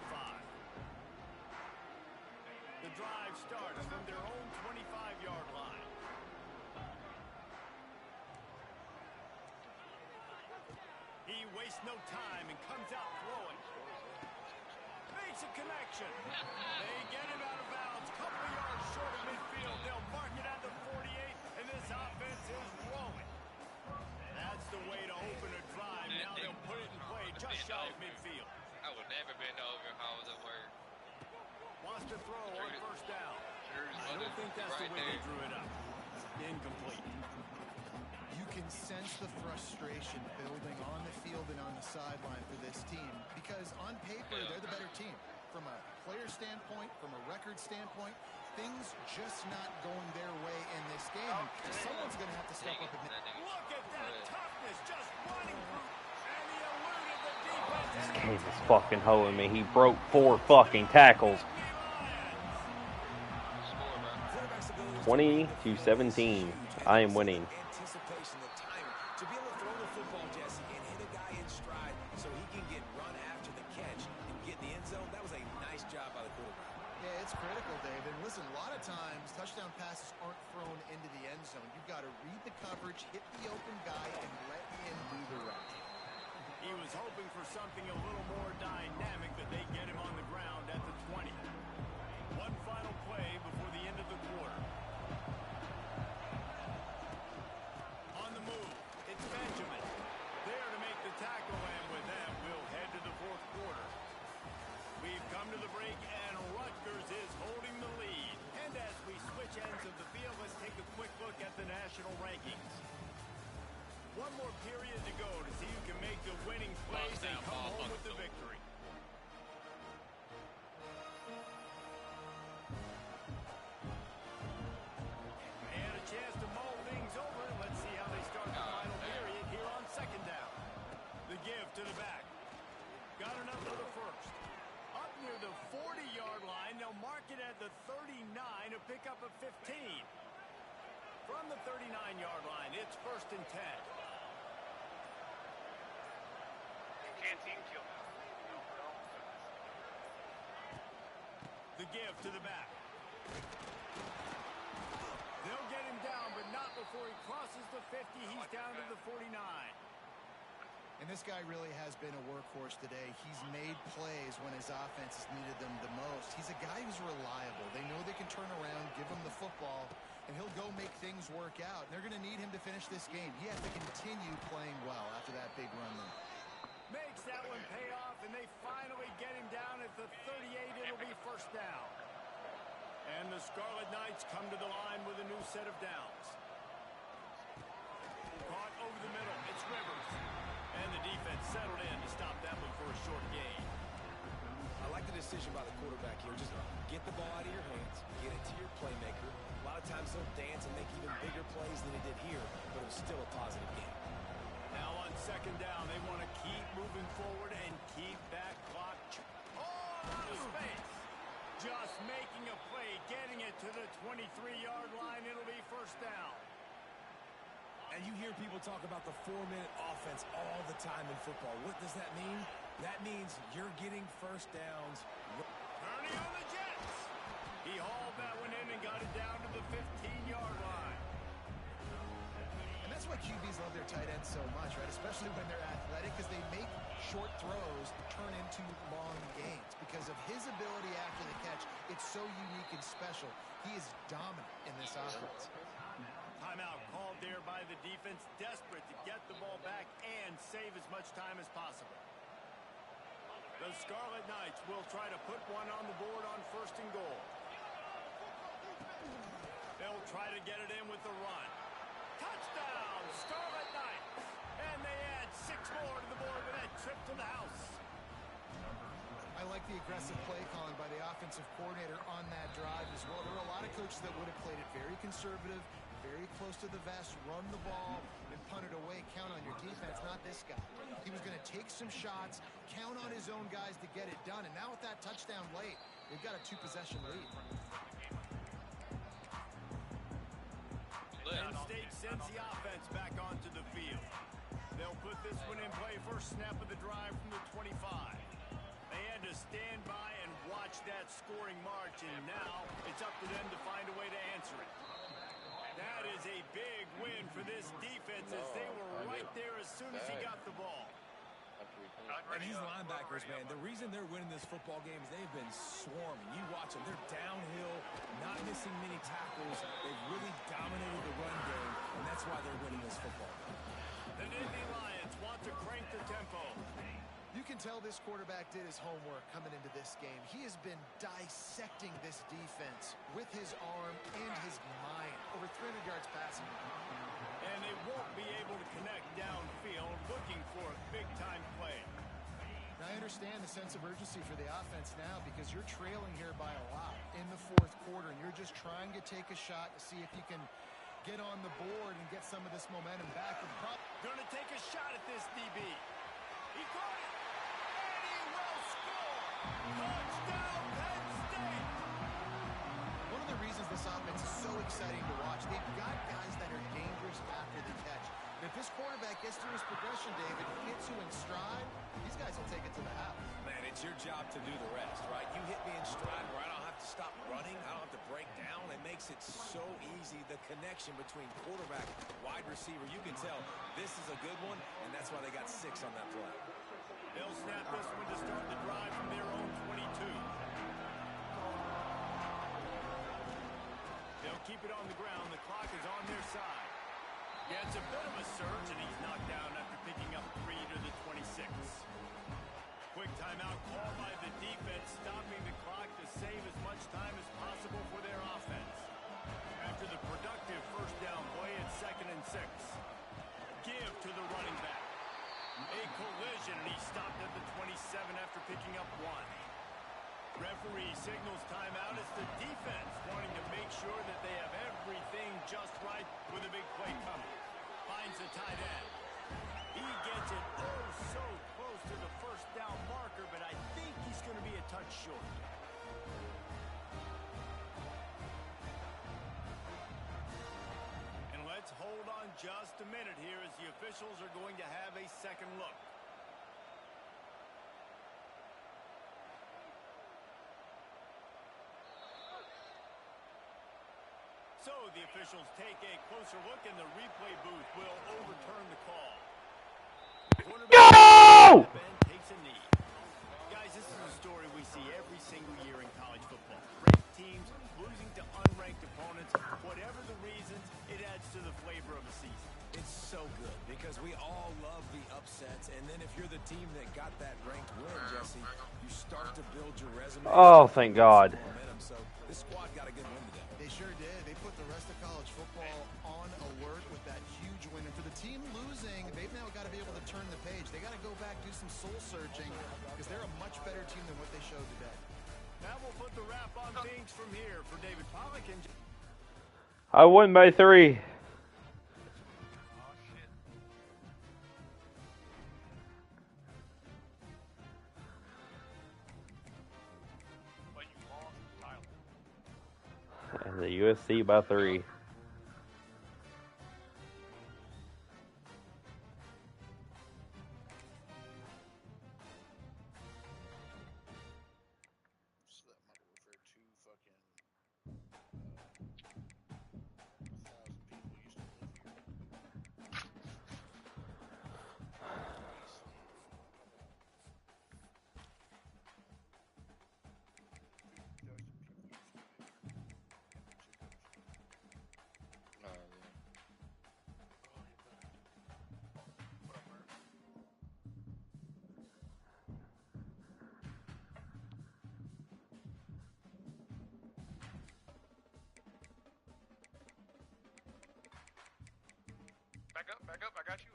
[SPEAKER 3] The drive starts from their own 25-yard line. He wastes no time and comes out throwing. Makes a connection. They get him out of bounds. Couple of yards short of midfield. They'll mark it at the 48. this offense is rolling. That's the way to open a drive. Now they'll put it in play just shy of midfield.
[SPEAKER 7] I would never bend over if I was at work.
[SPEAKER 3] Wants to throw on first down. I don't think that's the way they drew it up. Incomplete.
[SPEAKER 5] You can sense the frustration building on the field and on the sideline for this team because on paper, they're the better team. From a player standpoint, from a record standpoint, things just not going their way in this game. Someone's going to have to step up and
[SPEAKER 3] look at that toughness just running through. And he eluded the defense.
[SPEAKER 2] This game is fucking holding me. He broke 4 fucking tackles. 20-17. I am winning.
[SPEAKER 4] Anticipation, the timing. To be able to throw the football, Jesse, and hit a guy in stride so he can get run after the catch and get in the end zone, that was a nice job by the quarterback.
[SPEAKER 5] Yeah, it's critical, Dave. And listen, a lot of times, touchdown passes aren't thrown into the end zone. You've got to read the coverage, hit the open guy, and let him do the rest.
[SPEAKER 3] He was hoping for something a little more dynamic, but they get him on the ground at the 20. One final play before the end of the quarter. On the move, it's Benjamin. There to make the tackle, and with that, we'll head to the fourth quarter. We've come to the break, and Rutgers is holding the lead. And as we switch ends of the field, let's take a quick look at the national rankings. One more period to go to see who can make the winning plays and come home with the victory. And a chance to mull things over. Let's see how they start the final period here on second down. The give to the back. Got enough for the first. Up near the 40-yard line, they'll mark it at the 39 to pick up a 15. From the 39-yard line, it's 1st and 10.
[SPEAKER 6] Canteen kill.
[SPEAKER 3] The give to the back. They'll get him down, but not before he crosses the 50. He's down to the 49.
[SPEAKER 5] And this guy really has been a workhorse today. He's made plays when his offense has needed them the most. He's a guy who's reliable. They know they can turn around, give him the football, and he'll go make things work out. They're going to need him to finish this game. He has to continue playing well after that big run there.
[SPEAKER 3] Makes that one pay off, and they finally get him down at the 38. It'll be 1st down. And the Scarlet Knights come to the line with a new set of downs. Caught over the middle. It's Rivers. And the defense settled in to stop that one for a short gain.
[SPEAKER 4] I like the decision by the quarterback here. Just get the ball out of your hands, get it to your playmaker. A lot of times he'll dance and make even bigger plays than he did here, but it was still a positive game.
[SPEAKER 3] Now on second down, they want to keep moving forward and keep that clock. Oh, out of space. Just making a play, getting it to the 23-yard line. It'll be 1st down.
[SPEAKER 4] And you hear people talk about the 4-minute offense all the time in football. What does that mean? That means you're getting first downs.
[SPEAKER 3] Ernie on the Jets. He hauled that one in and got it down to the 15-yard line.
[SPEAKER 5] And that's why QBs love their tight ends so much, right? Especially when they're athletic, because they make short throws turn into long gains. Because of his ability after the catch, it's so unique and special. He is dominant in this offense.
[SPEAKER 3] Timeout called there by the defense, desperate to get the ball back and save as much time as possible. The Scarlet Knights will try to put one on the board on 1st and goal. They'll try to get it in with the run. Touchdown, Scarlet Knights! And they add 6 more to the board with that trip to the house.
[SPEAKER 5] I like the aggressive play calling by the offensive coordinator on that drive as well. There are a lot of coaches that would have played it very conservative, very close to the vest, run the ball, and punt it away. Count on your defense, not this guy. He was going to take some shots, count on his own guys to get it done. And now with that touchdown late, they've got a 2-possession lead.
[SPEAKER 3] Penn State sends the offense back onto the field. They'll put this one in play. First snap of the drive from the 25. They had to stand by and watch that scoring march, and now it's up to them to find a way to answer it. That is a big win for this defense as they were right there as soon as he got the ball.
[SPEAKER 4] And these linebackers, man, the reason they're winning this football game is they've been swarming. You watch them. They're downhill, not missing many tackles. They've really dominated the run game, and that's why they're winning this football game.
[SPEAKER 3] The Nittany Lions want to crank the tempo.
[SPEAKER 5] You can tell this quarterback did his homework coming into this game. He has been dissecting this defense with his arm and his mind. Over 300 yards passing.
[SPEAKER 3] And they won't be able to connect downfield, looking for a big-time play.
[SPEAKER 5] Now, I understand the sense of urgency for the offense now because you're trailing here by a lot in the fourth quarter, and you're just trying to take a shot to see if you can get on the board and get some of this momentum back.
[SPEAKER 3] Going to take a shot at this DB. He caught it, and he will score. Touchdown, Penn State.
[SPEAKER 5] One of the reasons this offense is so exciting to watch, they've got guys that are dangerous after the catch. And if this quarterback gets through his progression, David, hits you in stride, these guys will take it to the house.
[SPEAKER 4] Man, it's your job to do the rest, right? You hit me in stride where I don't have to stop running. I don't have to break down. It makes it so easy. The connection between quarterback, wide receiver, you can tell this is a good one, and that's why they got 6 on that play.
[SPEAKER 3] They'll snap this one to start the drive from their own 22. They'll keep it on the ground. The clock is on their side. Yeah, it's a bit of a surge, and he's knocked down after picking up 3 to the 26. Quick timeout call by the defense, stopping the clock to save as much time as possible for their offense. After the productive first down play, it's 2nd and 6. Give to the running back. A collision, and he stopped at the 27 after picking up 1. Referee signals timeout as the defense wanting to make sure that they have everything just right with a big play coming. Finds the tight end. He gets it oh so close to the first down marker, but I think he's going to be a touch short. And let's hold on just a minute here as the officials are going to have a second look. So the officials take a closer look, and the replay booth will overturn the call.
[SPEAKER 2] Go!
[SPEAKER 3] Penn takes a knee. Guys, this is a story we see every single year in college football. Ranked teams losing to unranked opponents. Whatever the reasons, it adds to the flavor of the season.
[SPEAKER 4] It's so good because we all love the upsets, and then if you're the team that got that ranked win, Jesse, you start to build your resume.
[SPEAKER 2] Oh, thank God.
[SPEAKER 4] So this squad got a good win today.
[SPEAKER 5] They sure did. They put the rest of college football on alert with that huge win. And for the team losing, they've now got to be able to turn the page. They got to go back, do some soul searching, because they're a much better team than what they showed today.
[SPEAKER 3] Now we'll put the wrap on things from here for David Pollack and
[SPEAKER 2] I won by 3. And the USC by 3.
[SPEAKER 6] Back up, I got you.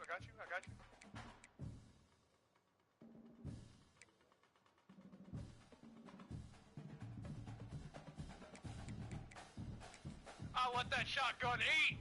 [SPEAKER 6] I want that shotgun, eat!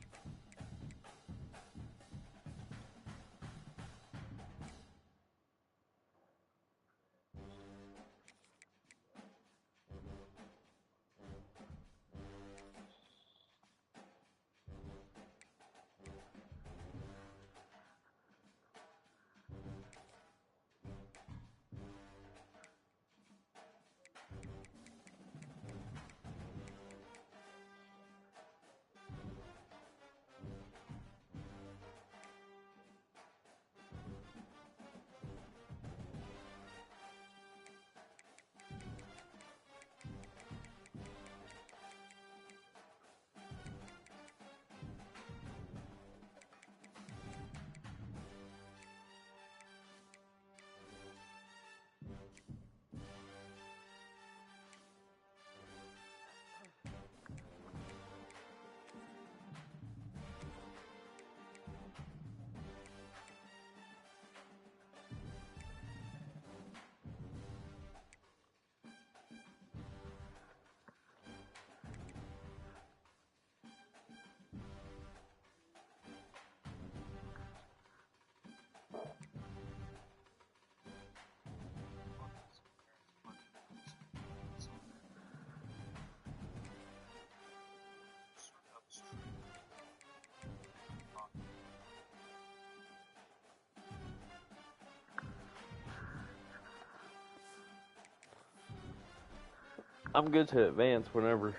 [SPEAKER 2] I'm good to advance whenever.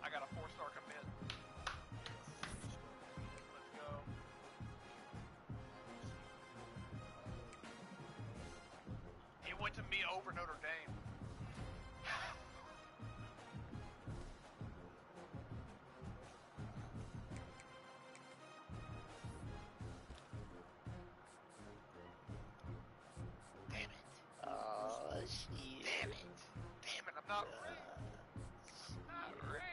[SPEAKER 6] I got a 4-star commit. Let's go. He went to me over Notre Dame. Damn it.
[SPEAKER 8] Oh, shit.
[SPEAKER 6] Damn it. Damn it, I'm not ranked. Not ranked.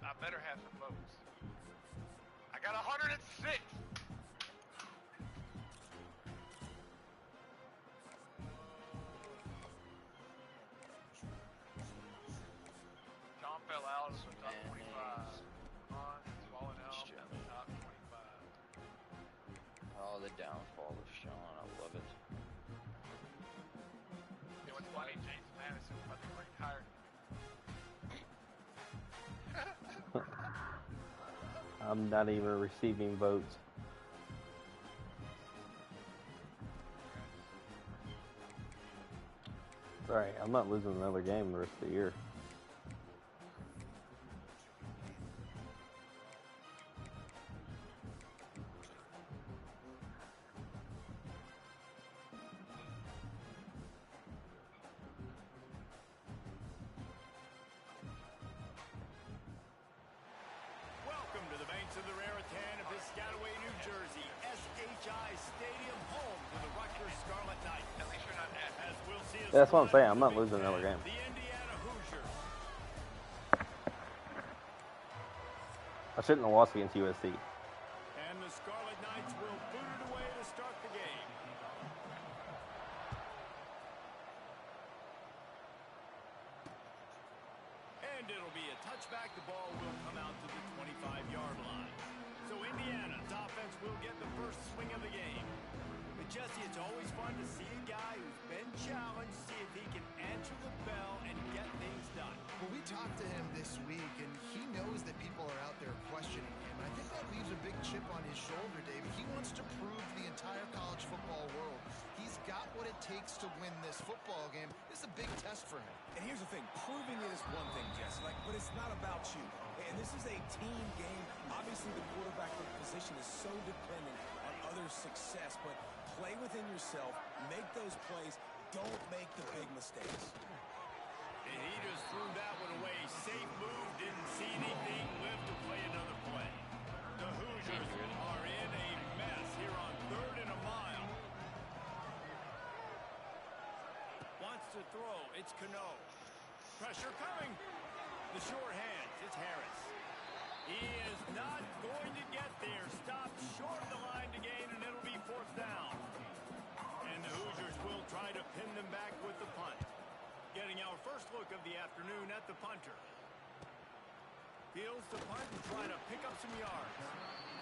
[SPEAKER 6] I better have some votes. I got 106. John fell out of the top 25. It's falling out of the top 25.
[SPEAKER 8] Oh, the downfall of Sean. I love it.
[SPEAKER 6] You know what's funny? James Madison about to break higher.
[SPEAKER 2] I'm not even receiving votes. It's alright, I'm not losing another game the rest of the year.
[SPEAKER 3] Welcome to the banks of the Raritan of Piscataway, New Jersey. SHI Stadium, home to the Rutgers Scarlet Knights.
[SPEAKER 6] At least you're not dead.
[SPEAKER 3] As we'll see us
[SPEAKER 2] That's what I'm saying, I'm not
[SPEAKER 3] the
[SPEAKER 2] losing another game.
[SPEAKER 3] The Indiana Hoosiers.
[SPEAKER 2] I shouldn't have lost against USC.
[SPEAKER 3] And the Scarlet Knights will boot it away to start the game. And it'll be a touchback. The ball will come out to the 25-yard line. So Indiana's offense will get the first swing of the game. But Jesse, it's always fun to see a guy who's been challenged, see if he can answer the bell and get things done.
[SPEAKER 5] Well, we talked to him this week, and he knows that people are out there questioning him. I think that leaves a big chip on his shoulder, David. He wants to prove to the entire college football world he's got what it takes to win this football game. This is a big test for him.
[SPEAKER 4] And here's the thing, proving it is one thing, Jesse, but it's not about you. And this is a team game. Obviously, the quarterback position is so dependent on others' success, but play within yourself, make those plays, don't make the big mistakes.
[SPEAKER 3] And he just threw that one away. Safe move, didn't see anything, lived to play another play. The Hoosiers are in a mess here on 3rd and a mile. Wants to throw, it's Cano. Pressure coming. The short hands, it's Harris. He is not going to get there. Stopped short of the line to gain, and it'll be 4th down. And the Hoosiers will try to pin them back with the punt. Getting our first look of the afternoon at the punter. Fields the punt and try to pick up some yards.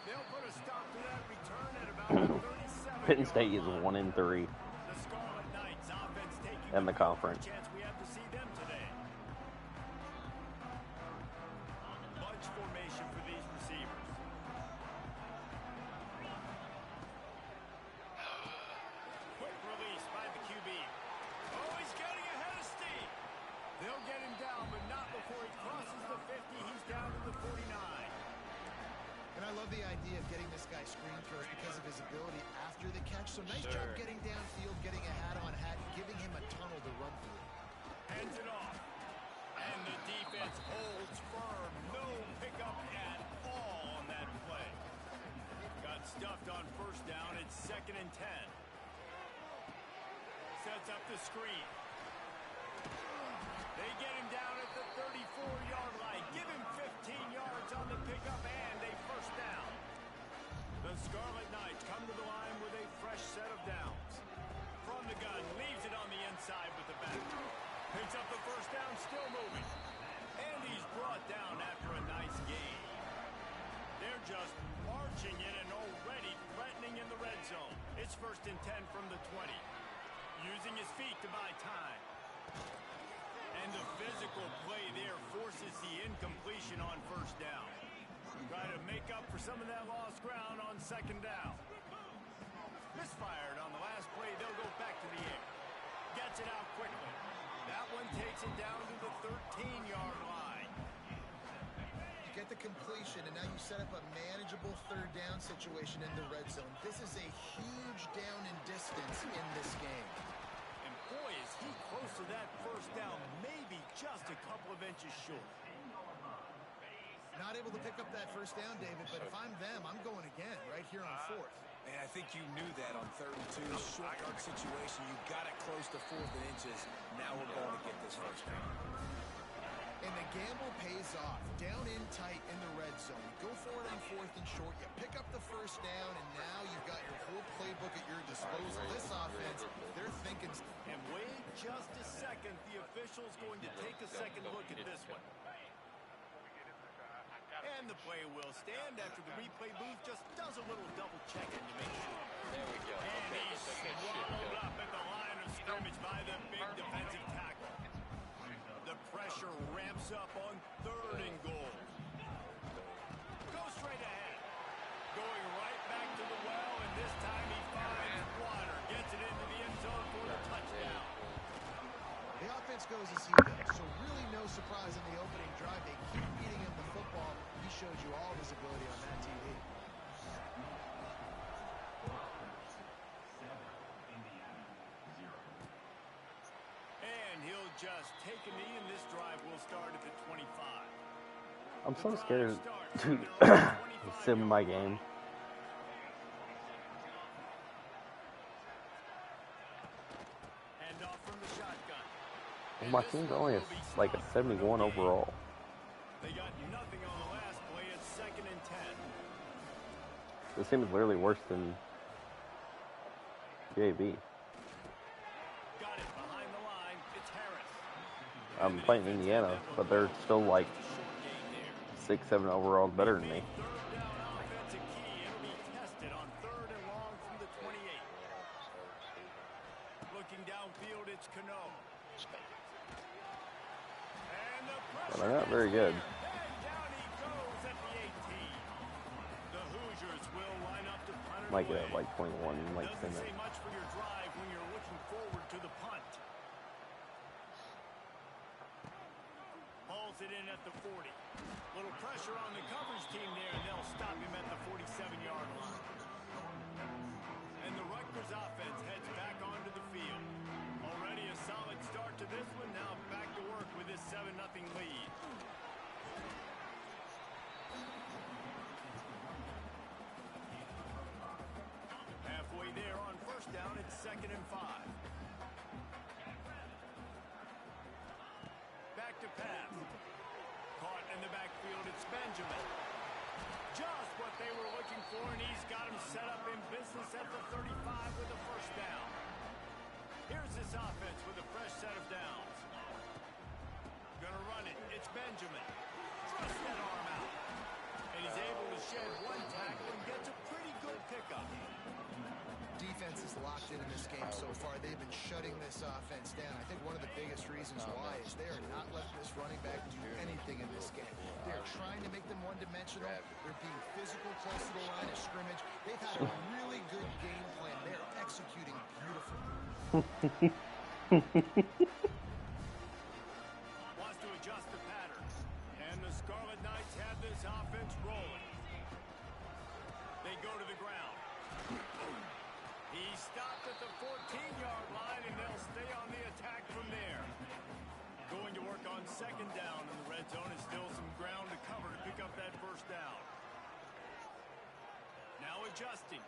[SPEAKER 3] They'll put a stop to that return at about the 37.
[SPEAKER 2] Penn State is 1-3
[SPEAKER 3] The Scarlet Knights offense taking
[SPEAKER 2] in the conference.
[SPEAKER 3] chance we have to see them today. Bunch formation for these receivers. Quick release by the QB. Oh, he's getting ahead of steam. They'll get him down, but not before he crosses the 50. He's down to the 49.
[SPEAKER 5] And I love the idea of getting this guy screen throws because of his ability after the catch. So nice job getting downfield, getting a hat-on hat, giving him a tunnel to run through.
[SPEAKER 3] Hands it off. And second and 10. Sets up the screen. They get him down at the 34-yard line. Give him 15 yards on the pickup and a first down. The Scarlet Knights come to the line with a fresh set of downs. From the gun, leaves it on the inside with the back. Picks up the first down, still moving. And he's brought down after a nice gain. They're just marching in and already threatening in the red zone. It's first and 10 from the 20. Using his feet to buy time. And the physical play there forces the incompletion on first down. Try to make up for some of that lost ground on second down. Misfired on the last play. They'll go back to the air. Gets it out quickly. That one takes it down to the 13-yard line.
[SPEAKER 5] You get the completion, and now you set up a manageable third down situation in the red zone. This is a huge down in distance in this game.
[SPEAKER 3] And boy, is he close to that first down, maybe just a couple of inches short.
[SPEAKER 5] Not able to pick up that first down, David, but if I'm them, I'm going again right here on fourth.
[SPEAKER 4] And I think you knew that on 3rd and 2, short yard situation. You got it close to 4th and inches. Now we're going to get this first down.
[SPEAKER 5] And the gamble pays off. Down in tight in the red zone. You go for it on 4th and short. You pick up the first down, and now you've got your whole playbook at your disposal. This offense, they're thinking.
[SPEAKER 3] And wait just a second. The official's going to take a second look at this one. And the play will stand after the replay booth just does a little double checking to make sure.
[SPEAKER 8] There we go.
[SPEAKER 3] And he's swallowed up at the line of scrimmage by the big defensive tackle. The pressure ramps up on 3rd and goal. Go straight ahead. Going right back to the well, and this time he finds water. Gets it into the end zone for a touchdown.
[SPEAKER 5] The offense goes as he does, so really no surprise in the opening drive. They keep beating him the football. He showed you all his ability on that TV.
[SPEAKER 3] And he'll just take a knee, and this drive will start at the 25.
[SPEAKER 2] I'm so scared to sim my game.
[SPEAKER 3] And off from the shotgun.
[SPEAKER 2] Well, my team's only like a 71 overall.
[SPEAKER 3] They got nothing on the last play. It's 2nd and 10.
[SPEAKER 2] This team is literally worse than JB.
[SPEAKER 3] Got it behind the line. It's Harris.
[SPEAKER 2] I'm playing Indiana, but they're still like 6, 7 overall better than me.
[SPEAKER 3] Third down offensive key. It'll be tested on 3rd and long from the 28. Looking downfield, it's Cano. And the pressure.
[SPEAKER 2] They're not very good.
[SPEAKER 3] And down he goes at the 18. The Hoosiers will line up to punt it
[SPEAKER 2] Might get
[SPEAKER 3] away.
[SPEAKER 2] like 21, like 10
[SPEAKER 3] Doesn't say
[SPEAKER 2] minutes.
[SPEAKER 3] much for your drive when you're looking forward to the punt. Hauls it in at the 40. Little pressure on the coverage team there, and they'll stop him at the 47-yard line. And the Rutgers offense heads back onto the field. Already a solid start to this one. Now back to work with this 7-0 lead. Halfway there on first down, it's 2nd and 5. Back to pass. Caught in the backfield, it's Benjamin. Just what they were looking for, and he's got him set up in business at the 35 with a first down. Here's this offense with a fresh set of downs. Gonna run it. It's Benjamin. Thrust that arm out. And he's able to shed one tackle and gets a pretty good pickup.
[SPEAKER 5] Defense is locked in this game so far. They've been shutting this offense down. I think one of the biggest reasons why is they are not letting this running back do anything in this game. They're trying to make them one-dimensional. They're being physical close to the line of scrimmage. They've had a really good game plan. They're executing beautifully.
[SPEAKER 3] Wants to adjust the pattern. And the Scarlet Knights have this offense rolling. They go to the ground. He stopped at the 14-yard line, and they'll stay on the attack from there. Going to work on 2nd down in the red zone is still some ground to cover to pick up that first down. Now adjusting.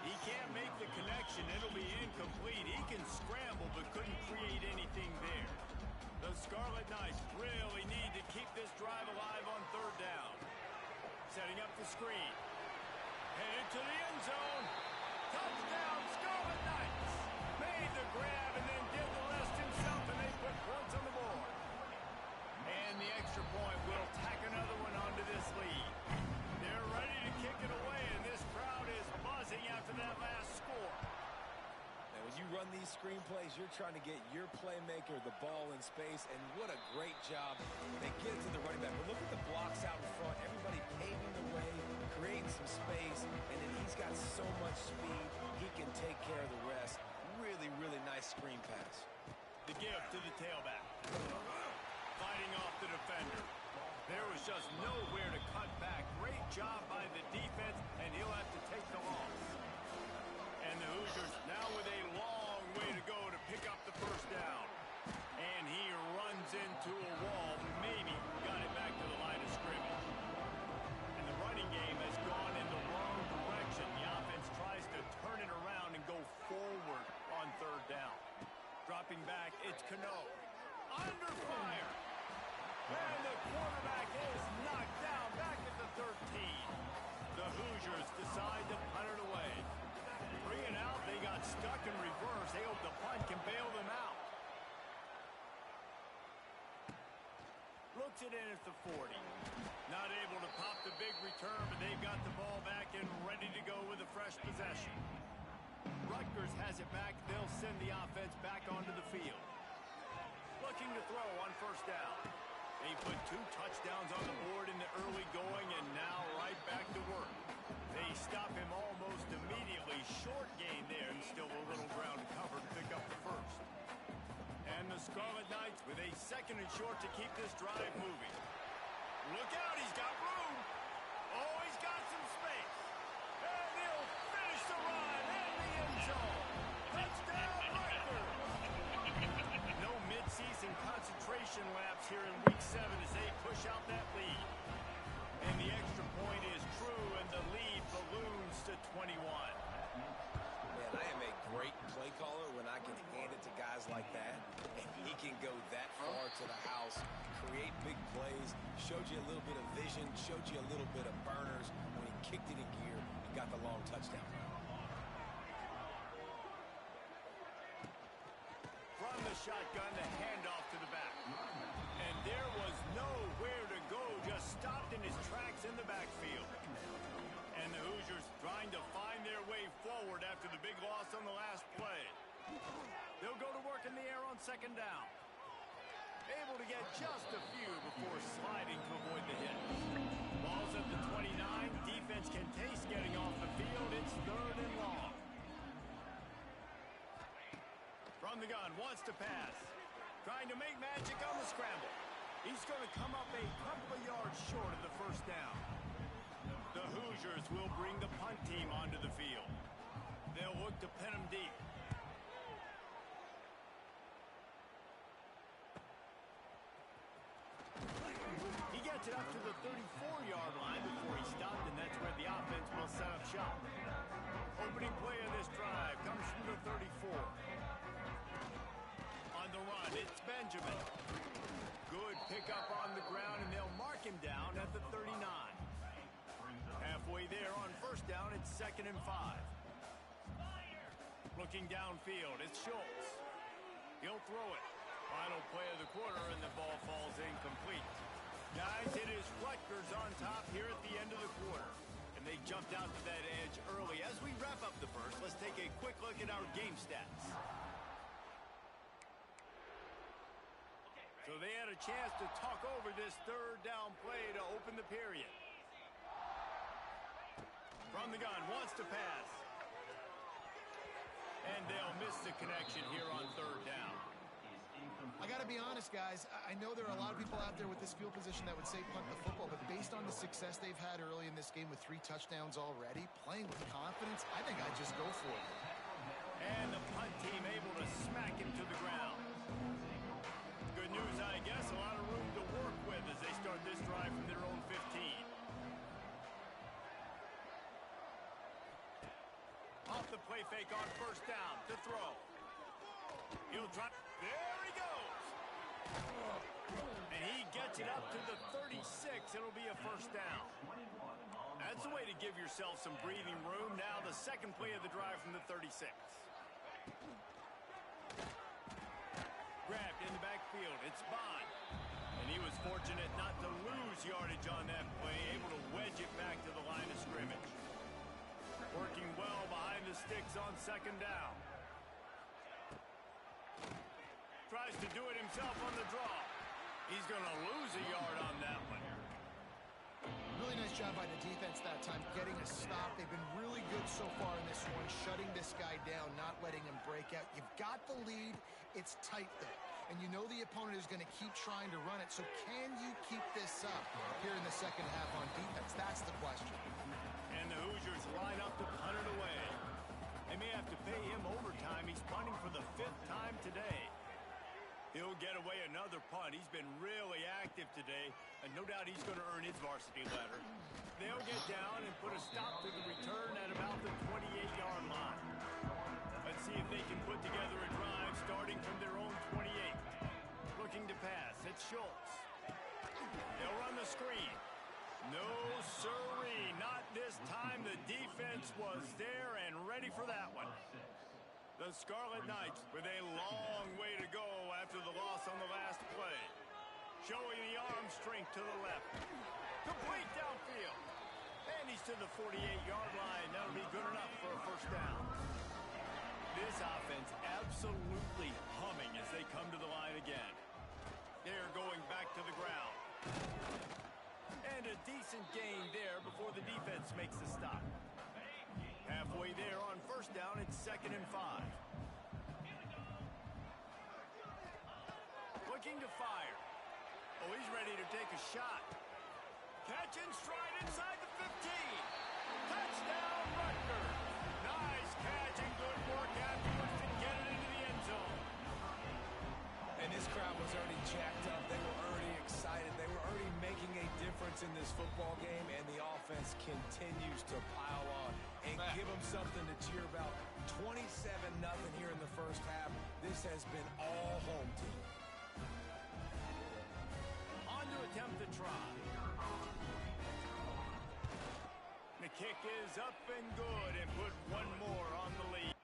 [SPEAKER 3] He can't make the connection. It'll be incomplete. He can scramble, but couldn't create anything there. The Scarlet Knights really need to keep this drive alive on third down. Setting up the screen. Headed to the end zone. Touchdown, Scarlet Knights. Made the grab and then did the rest himself, and they put points on the board. And the extra point will tack another one onto this lead. They're ready to kick it away, and this crowd is buzzing after that last score.
[SPEAKER 4] Now, when you run these screenplays, you're trying to get your playmaker the ball in space, and what a great job. They get it to the running back. But look at the blocks out in front. Everybody paving the way, creating some space, and then he's got so much speed, he can take care of the rest. Really, really nice screen pass.
[SPEAKER 3] The give to the tailback. Fighting off the defender. There was just nowhere to cut back. Great job by the defense, and he'll have to take the loss. And the Hoosiers now with a long way to go to pick up the first down. And he runs into a wall. Maybe got it back to the line of scrimmage. And the running game has gone in the wrong direction. The offense tries to turn it around and go forward on third down. Dropping back, it's Cano. Under fire. And the quarterback is knocked down back at the 13. The Hoosiers decide to punt it away. Bring it out. They got stuck in reverse. They hope the punt can bail them out. Looks it in at the 40. Not able to pop the big return, but they've got the ball back and ready to go with a fresh possession. Rutgers has it back. They'll send the offense back onto the field. Looking to throw on first down. They put 2 touchdowns on the board in the early going, and now right back to work. They stop him almost immediately. Short gain there, and still a little ground to cover to pick up the first. And the Scarlet Knights with a 2nd and short to keep this drive moving. Look out, he's got room. Oh, he's got some space. And he'll finish the run in the end zone. Touchdown, Rutgers. No midseason concentration laps here in Week 7 as they push out that lead. And the extra point is true, and the lead balloons to 21.
[SPEAKER 4] Man, I am a great play caller when I can hand it to guys like that, and he can go that far to the house, create big plays, showed you a little bit of vision, showed you a little bit of burners when he kicked it in gear and got the long touchdown.
[SPEAKER 3] From the shotgun, the handoff to the back. And there was nowhere to go, just stopped in his tracks in the backfield. And the Hoosiers trying to find their way forward after the big loss on the last play. They'll go to work in the air on 2nd down. Able to get just a few before sliding to avoid the hit. Ball's at the 29. Defense can taste getting off the field. It's 3rd and long. From the gun, wants to pass. Trying to make magic on the scramble. He's going to come up a couple of yards short of the first down. The Hoosiers will bring the punt team onto the field. They'll look to pin him deep. He gets it up to the 34-yard line before he stopped, and that's where the offense will set up shop. Opening play of this drive comes from the 34. On the run, it's Benjamin. Good pickup on the ground, and they'll mark him down at the 39. Halfway there on first down, it's 2nd and 5. Looking downfield, it's Schultz. He'll throw it. Final play of the quarter, and the ball falls incomplete. Guys, it is Rutgers on top here at the end of the quarter. And they jumped out to that edge early. As we wrap up the first, let's take a quick look at our game stats. So they had a chance to talk over this 3rd down play to open the period. From the gun, wants to pass. And they'll miss the connection here on 3rd down.
[SPEAKER 5] I got to be honest, guys. I know there are a lot of people out there with this field position that would say punt the football, but based on the success they've had early in this game with 3 touchdowns already, playing with confidence, I think I'd just go for it.
[SPEAKER 3] And the punt team able to smack him to the ground. Good news, I guess. A lot of room to work with as they start this drive from their own 15. Off play fake on first down to throw. He'll try. There he goes. And he gets it up to the 36. It'll be a first down. That's the way to give yourself some breathing room. Now the second play of the drive from the 36. Grabbed in the backfield. It's Bond. And he was fortunate not to lose yardage on that play, able to wedge it back to the line of scrimmage. Working well behind the sticks on second down. Tries to do it himself on the draw. He's going to lose a yard on that one.
[SPEAKER 5] Really nice job by the defense that time, getting a stop. They've been really good so far in this one, shutting this guy down, not letting him break out. You've got the lead. It's tight there. And you know the opponent is going to keep trying to run it. So can you keep this up here in the second half on defense? That's the question.
[SPEAKER 3] And the Hoosiers line up to punt it away. They may have to pay him overtime. He's punting for the 5th time today. He'll get away another punt. He's been really active today, and no doubt he's going to earn his varsity letter. They'll get down and put a stop to the return at about the 28-yard line. Let's see if they can put together a drive starting from their own 28. Looking to pass. It's Schultz. They'll run the screen. No, sirree. Not this time. The defense was there and ready for that one. The Scarlet Knights with a long way to go after the loss on the last play. Showing the arm strength to the left. Complete downfield. And he's to the 48-yard line. That'll be good enough for a first down. This offense absolutely humming as they come to the line again. They're going back to the ground. And a decent gain there before the defense makes the stop. Halfway there on first down, it's 2nd and 5. Looking to fire. Oh, he's ready to take a shot. Catch and stride inside the 15. Touchdown, Rutgers. Nice catch and good work afterwards to get it into the end zone.
[SPEAKER 4] And this crowd was already jacked up. They were already excited. They were already making a difference in this football game, and the offense continues to pile on and give them something to cheer about. 27-0 here in the first half. This has been all home team.
[SPEAKER 3] On to attempt the try. The kick is up and good and put one more on the lead.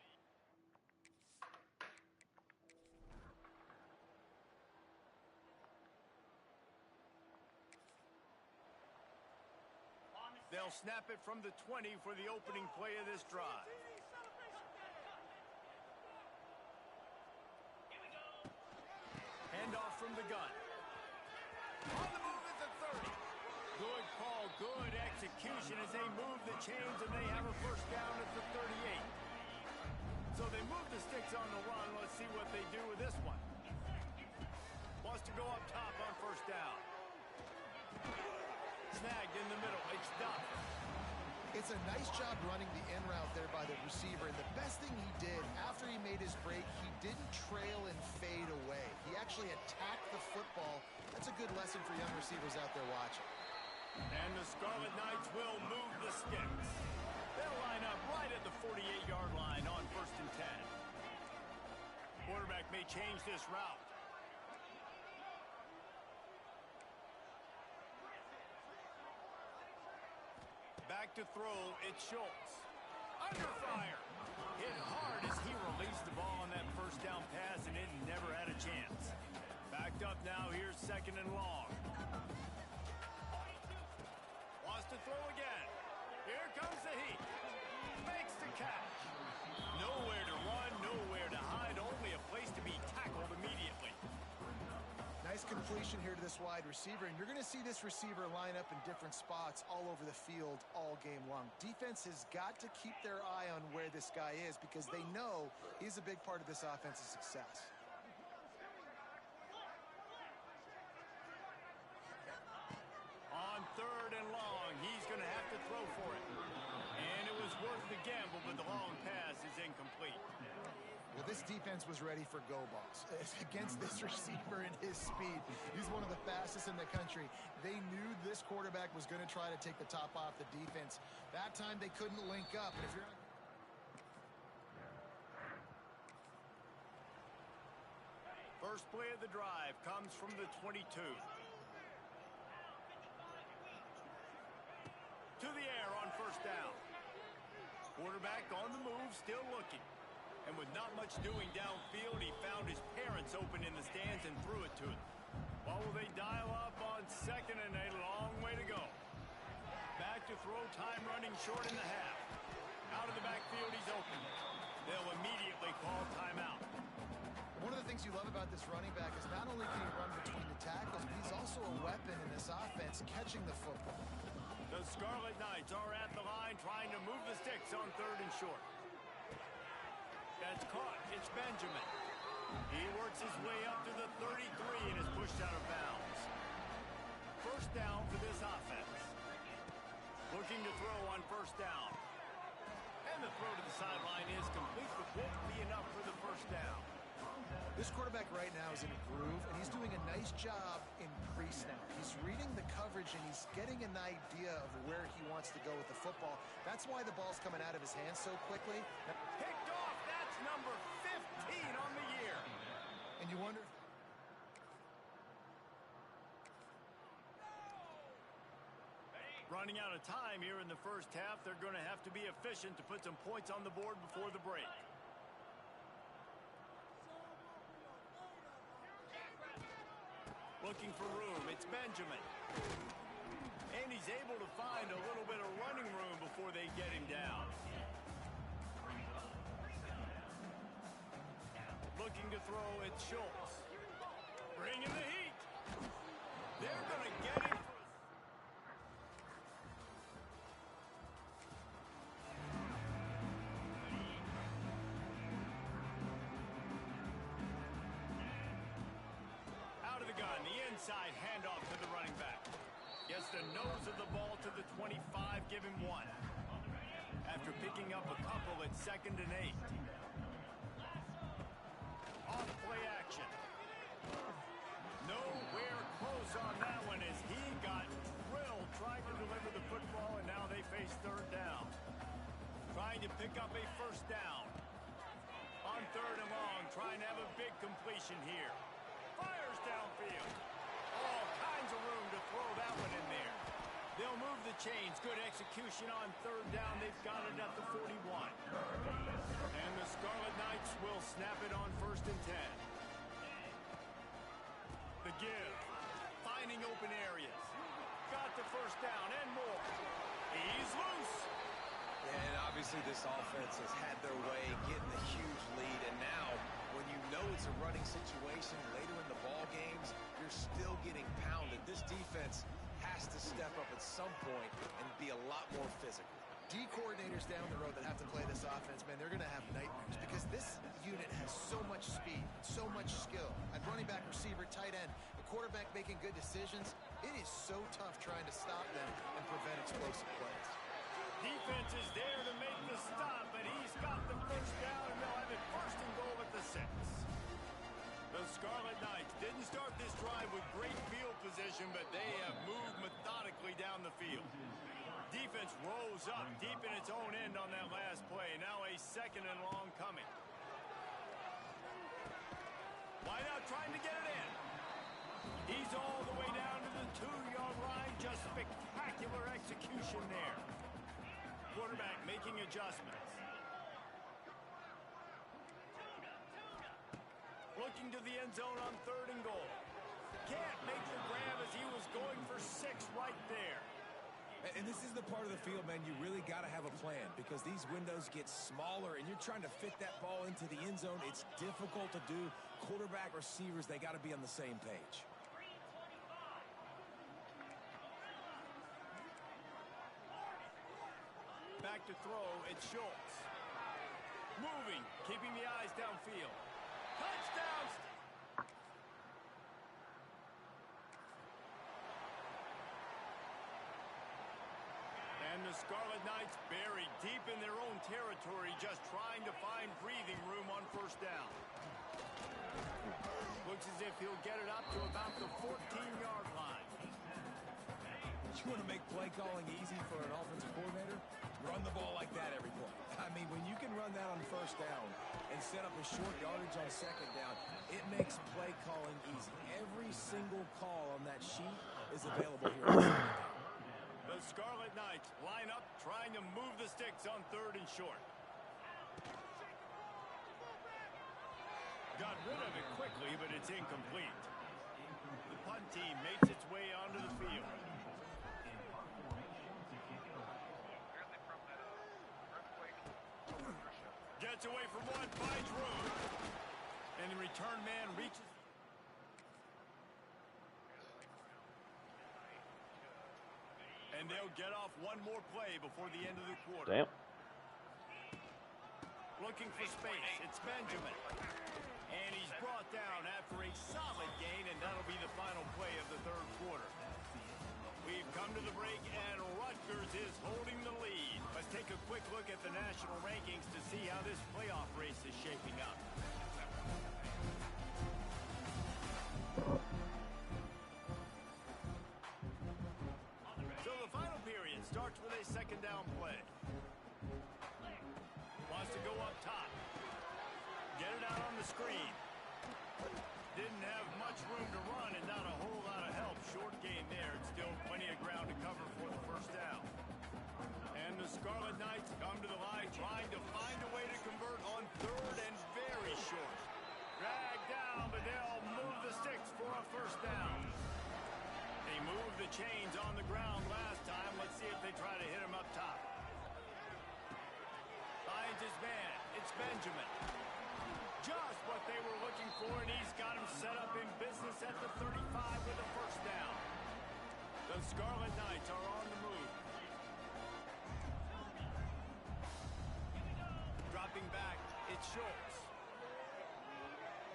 [SPEAKER 3] They'll snap it from the 20 for the opening play of this drive. Handoff from the gun. On the move at the 30. Good call, good execution as they move the chains, and they have a first down at the 38. So they move the sticks on the run. Let's see what they do with this one. Wants to go up top on first down. Snagged in the middle. It's Duff.
[SPEAKER 5] It's a nice job running the in route there by the receiver. And the best thing he did after he made his break, he didn't trail and fade away. He actually attacked the football. That's a good lesson for young receivers out there watching.
[SPEAKER 3] And the Scarlet Knights will move the sticks. They'll line up right at the 48-yard line on 1st and 10. Quarterback may change this route. Back to throw, it's Schultz. Under fire. Hit hard as he released the ball on that first down pass, and it never had a chance. Backed up now, here's 2nd and long. Wants to throw again. Here comes the heat. Makes the catch. Nowhere to run, nowhere to hide, only a place to be tackled immediately.
[SPEAKER 5] Nice completion here to this wide receiver, and you're going to see this receiver line up in different spots all over the field all game long. Defense has got to keep their eye on where this guy is because they know he's a big part of this offense's success.
[SPEAKER 3] On 3rd and long, he's going to have to throw for it. And it was worth the gamble, but the long pass is incomplete.
[SPEAKER 5] Well, this defense was ready for go balls against this receiver and his speed. He's one of the fastest in the country. They knew this quarterback was going to try to take the top off the defense. That time they couldn't link up. And if you're
[SPEAKER 3] First play of the drive comes from the 22. To the air on first down. Quarterback on the move, still looking. And with not much doing downfield, he found his parents open in the stands and threw it to them. What will they dial up on second and a long way to go? Back to throw, time running short in the half. Out of the backfield, he's open. They'll immediately call timeout.
[SPEAKER 5] One of the things you love about this running back is not only can he run between the tackles, but he's also a weapon in this offense, catching the football.
[SPEAKER 3] The Scarlet Knights are at the line trying to move the sticks on third and short. That's caught. It's Benjamin. He works his way up to the 33 and is pushed out of bounds. First down for this offense. Looking to throw on first down. And the throw to the sideline is complete, but won't be enough for the first down.
[SPEAKER 5] This quarterback right now is in a groove, and he's doing a nice job in pre-snap. He's reading the coverage, and he's getting an idea of where he wants to go with the football. That's why the ball's coming out of his hands so quickly.
[SPEAKER 3] Picked off. That's number 15 on the year.
[SPEAKER 5] And you wonder...
[SPEAKER 3] Running out of time here in the first half, they're going to have to be efficient to put some points on the board before the break. Looking for room, it's Benjamin. And he's able to find a little bit of running room before they get him down. Looking to throw, it's Schultz. Bringing the heat. They're going to get him. Inside handoff to the running back. Gets the nose of the ball to the 25, give him one. After picking up a couple at 2nd and 8. Off play action. Nowhere close on that one as he got drilled trying to deliver the football, and now they face third down. Trying to pick up a first down. On third and long, trying to have a big completion here. Fires downfield. All kinds of room to throw that one in there. They'll move the chains. Good execution on third down. They've got it at the 41. And the Scarlet Knights will snap it on 1st and 10. The give. Finding open areas. Got the first down and more. He's loose.
[SPEAKER 4] And obviously this offense has had their way getting a huge lead. And now, when you know it's a running situation later in the ball games, you're still getting pounded. This defense has to step up at some point and be a lot more physical.
[SPEAKER 5] D coordinators down the road that have to play this offense, man, they're going to have nightmares because this unit has so much speed, so much skill. At running back, receiver, tight end, the quarterback making good decisions. It is so tough trying to stop them and prevent explosive plays.
[SPEAKER 3] Defense is there to make the stop, but he's got the first down, and they'll have it 1st and goal at the 6. The Scarlet Knights didn't start this drive with great field position, but they have moved methodically down the field. Defense rose up deep in its own end on that last play. Now a 2nd and long coming. Wide out trying to get it in. He's all the way down to the 2-yard line. Just spectacular execution there. Quarterback making adjustments. Looking to the end zone on 3rd and goal. Can't make the grab as he was going for 6 right there.
[SPEAKER 4] And this is the part of the field, man, you really got to have a plan because these windows get smaller and you're trying to fit that ball into the end zone. It's difficult to do. Quarterback, receivers, they got to be on the same page.
[SPEAKER 3] Back to throw, it's Schultz. Moving, keeping the eyes downfield. Touchdown! And the Scarlet Knights buried deep in their own territory, just trying to find breathing room on 1st down. Looks as if he'll get it up to about the 14-yard line.
[SPEAKER 4] You want to make play calling easy for an offensive coordinator? Run the ball like that every play. I mean, when you can run that on 1st down and set up a short yardage on second down, it makes play calling easy. Every single call on that sheet is available here on second down.
[SPEAKER 3] The Scarlet Knights line up, trying to move the sticks on 3rd and short. Got rid of it quickly, but it's incomplete. The punt team makes its way onto the field. Gets away from one, finds room. And the return man reaches. And they'll get off one more play before the end of the quarter.
[SPEAKER 2] Damn.
[SPEAKER 3] Looking for space. It's Benjamin. And he's brought down after a solid gain, and that'll be the final play of the 3rd quarter. We've come to the break, and Rutgers is holding the lead. Let's take a quick look at the national rankings to see how this playoff race is shaping up. So the final period starts with a second down play. Wants to go up top. Get it out on the screen. Didn't have much room to run and not a whole lot of help. Short gain there. Still plenty of ground to cover for the first down. And the Scarlet Knights come to the line trying to find a way to convert on 3rd and very short. Dragged down, but they'll move the sticks for a first down. They moved the chains on the ground last time. Let's see if they try to hit him up top. Finds his man. It's Benjamin. Just what they were looking for, and he's got him set up in business at the 35 with a first down. The Scarlet Knights are on the move. Dropping back, it's Schultz.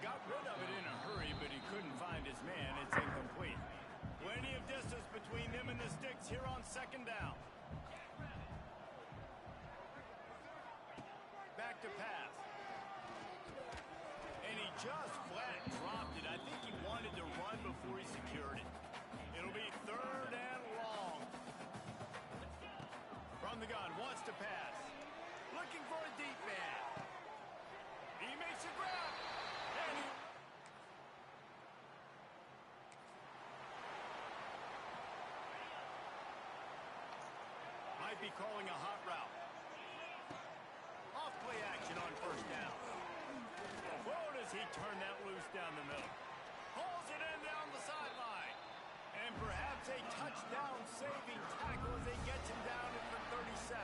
[SPEAKER 3] Got rid of it in a hurry, but he couldn't find his man. It's incomplete. Plenty of distance between them and the sticks here on second down. Back to pass. And he just flat dropped it. I think he wanted to run before he secured it. It'll be 3rd and long. From the gun, wants to pass. Looking for a deep man. He makes a grab. And he... might be calling a hot route. Off play action on first down. Whoa, does he turn that loose down the middle? Pulls it in down the sideline. And perhaps a touchdown-saving tackle as they get him down at the 37.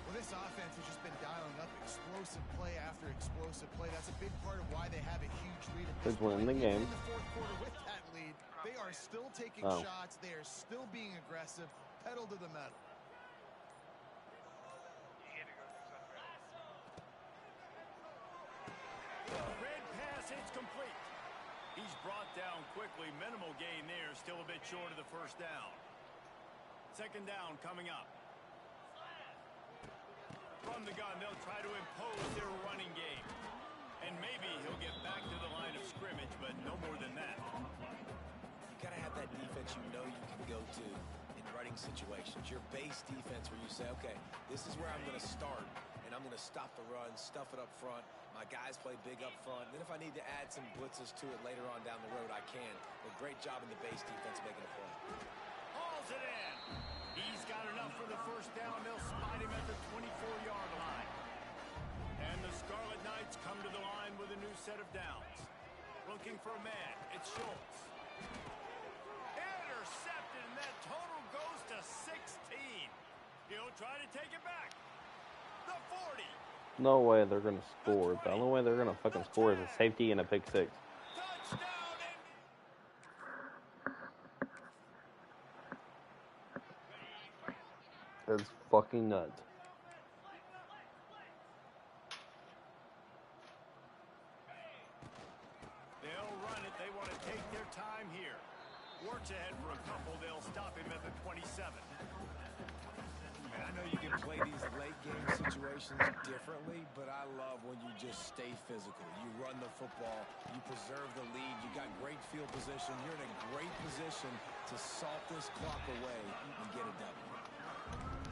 [SPEAKER 5] Well, this offense has just been dialing up explosive play after explosive play. That's a big part of why they have a huge lead at this point.
[SPEAKER 2] Winning the game.
[SPEAKER 5] In the 4th quarter with that lead, they are still taking shots. They are still being aggressive. Pedal to the metal.
[SPEAKER 3] Red pass, it's complete. He's brought down quickly. Minimal gain there. Still a bit short of the first down. Second down coming up. From the gun, they'll try to impose their running game. And maybe he'll get back to the line of scrimmage, but no more than that.
[SPEAKER 4] You got to have that defense you know you can go to in running situations. Your base defense where you say, okay, this is where I'm going to start, and I'm going to stop the run, stuff it up front. My guys play big up front. Then if I need to add some blitzes to it later on down the road, I can. But great job in the base defense making a play.
[SPEAKER 3] Hauls it in. He's got enough for the first down. They'll spot him at the 24-yard line. And the Scarlet Knights come to the line with a new set of downs. Looking for a man. It's Schultz. Intercepted, and that total goes to 16. He'll try to take it back. The 40.
[SPEAKER 2] No way they're going to score. The only way they're going to fucking score is a safety and a pick six.
[SPEAKER 3] Touchdown.
[SPEAKER 2] That's fucking nuts.
[SPEAKER 3] They'll run it. They want to take their time here. Works ahead for a couple. They'll stop him at the 27.
[SPEAKER 4] And I know you can play these late game situations differently, but I love when you just stay physical. You run the football, you preserve the lead, you got great field position, you're in a great position to salt this clock away and get it done.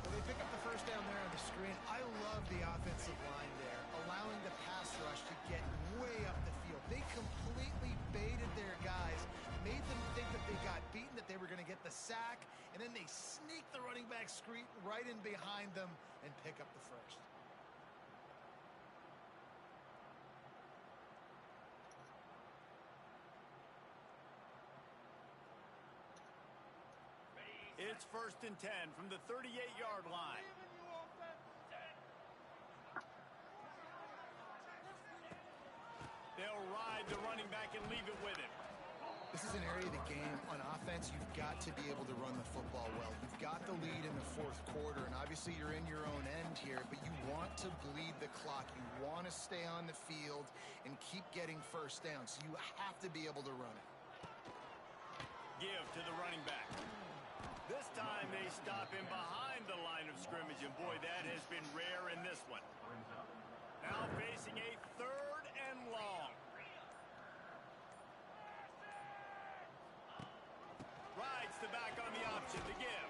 [SPEAKER 5] Well, they pick up the first down there on the screen. I love the offensive line there, allowing the pass rush to get way up the field. They completely baited their guys, made them think that they got beaten, that they were going to get the sack, and then they sneak the running back screen right in behind them and pick up the first.
[SPEAKER 3] It's 1st and 10 from the 38-yard line. They'll ride the running back and leave it with him.
[SPEAKER 5] This is an area of the game on offense you've got to be able to run the football well. You've got the lead in the 4th quarter, and obviously you're in your own end here, but you want to bleed the clock. You want to stay on the field and keep getting first down, so you have to be able to run it.
[SPEAKER 3] Give to the running back. This time they stop him behind the line of scrimmage, and boy, that has been rare in this one. Now facing a 3rd and long. Rides the back on the option to give.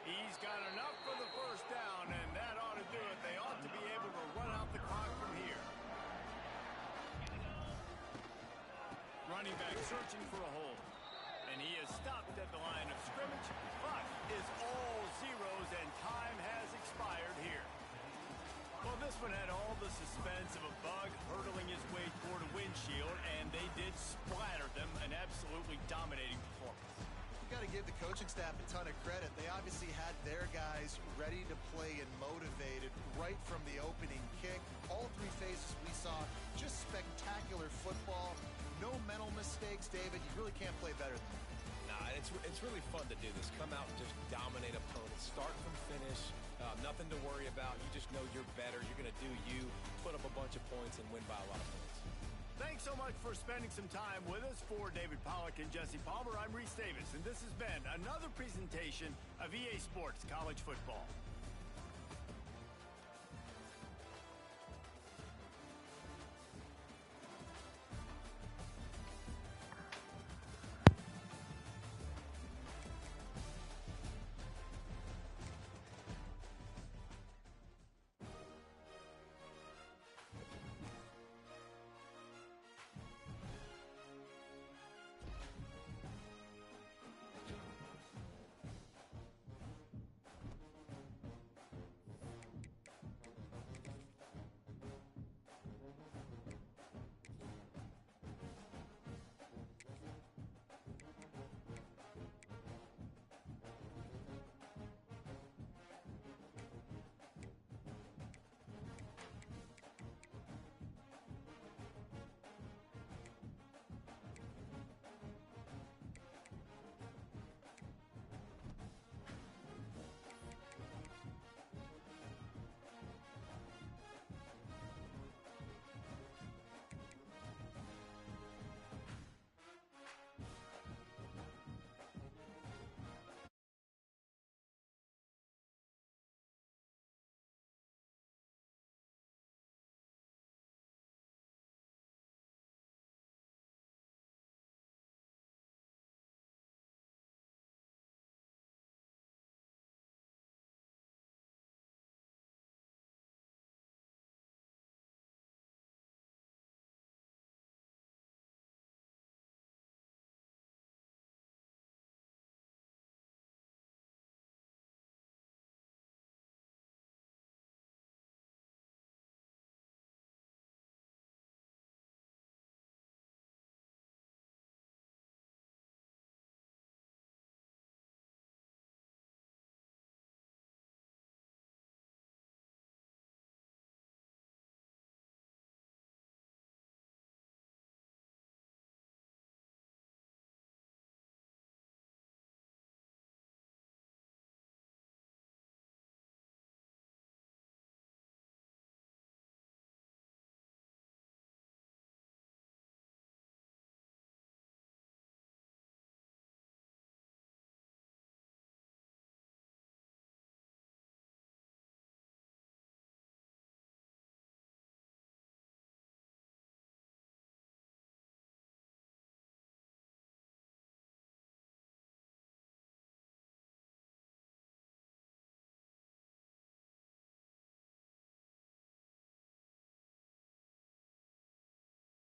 [SPEAKER 3] He's got enough for the first down, and that ought to do it. They ought to be able to run out the clock from here. Running back searching for a hole. And he is stopped at the line of scrimmage, but is all zeros, and time has expired here. Well, this one had all the suspense of a bug hurtling his way toward a windshield, and they did splatter them, an absolutely dominating performance.
[SPEAKER 5] You got to give the coaching staff a ton of credit. They obviously had their guys ready to play and motivated right from the opening kick. All 3 phases we saw, just spectacular football. No mental mistakes, David. You really can't play better than that.
[SPEAKER 4] Nah, it's really fun to do this. Come out and just dominate opponents. Start from finish. Nothing to worry about. You just know you're better. You're going to do you, put up a bunch of points, and win by a lot of points.
[SPEAKER 3] Thanks so much for spending some time with us. For David Pollack and Jesse Palmer, I'm Reese Davis, and this has been another presentation of EA Sports College Football.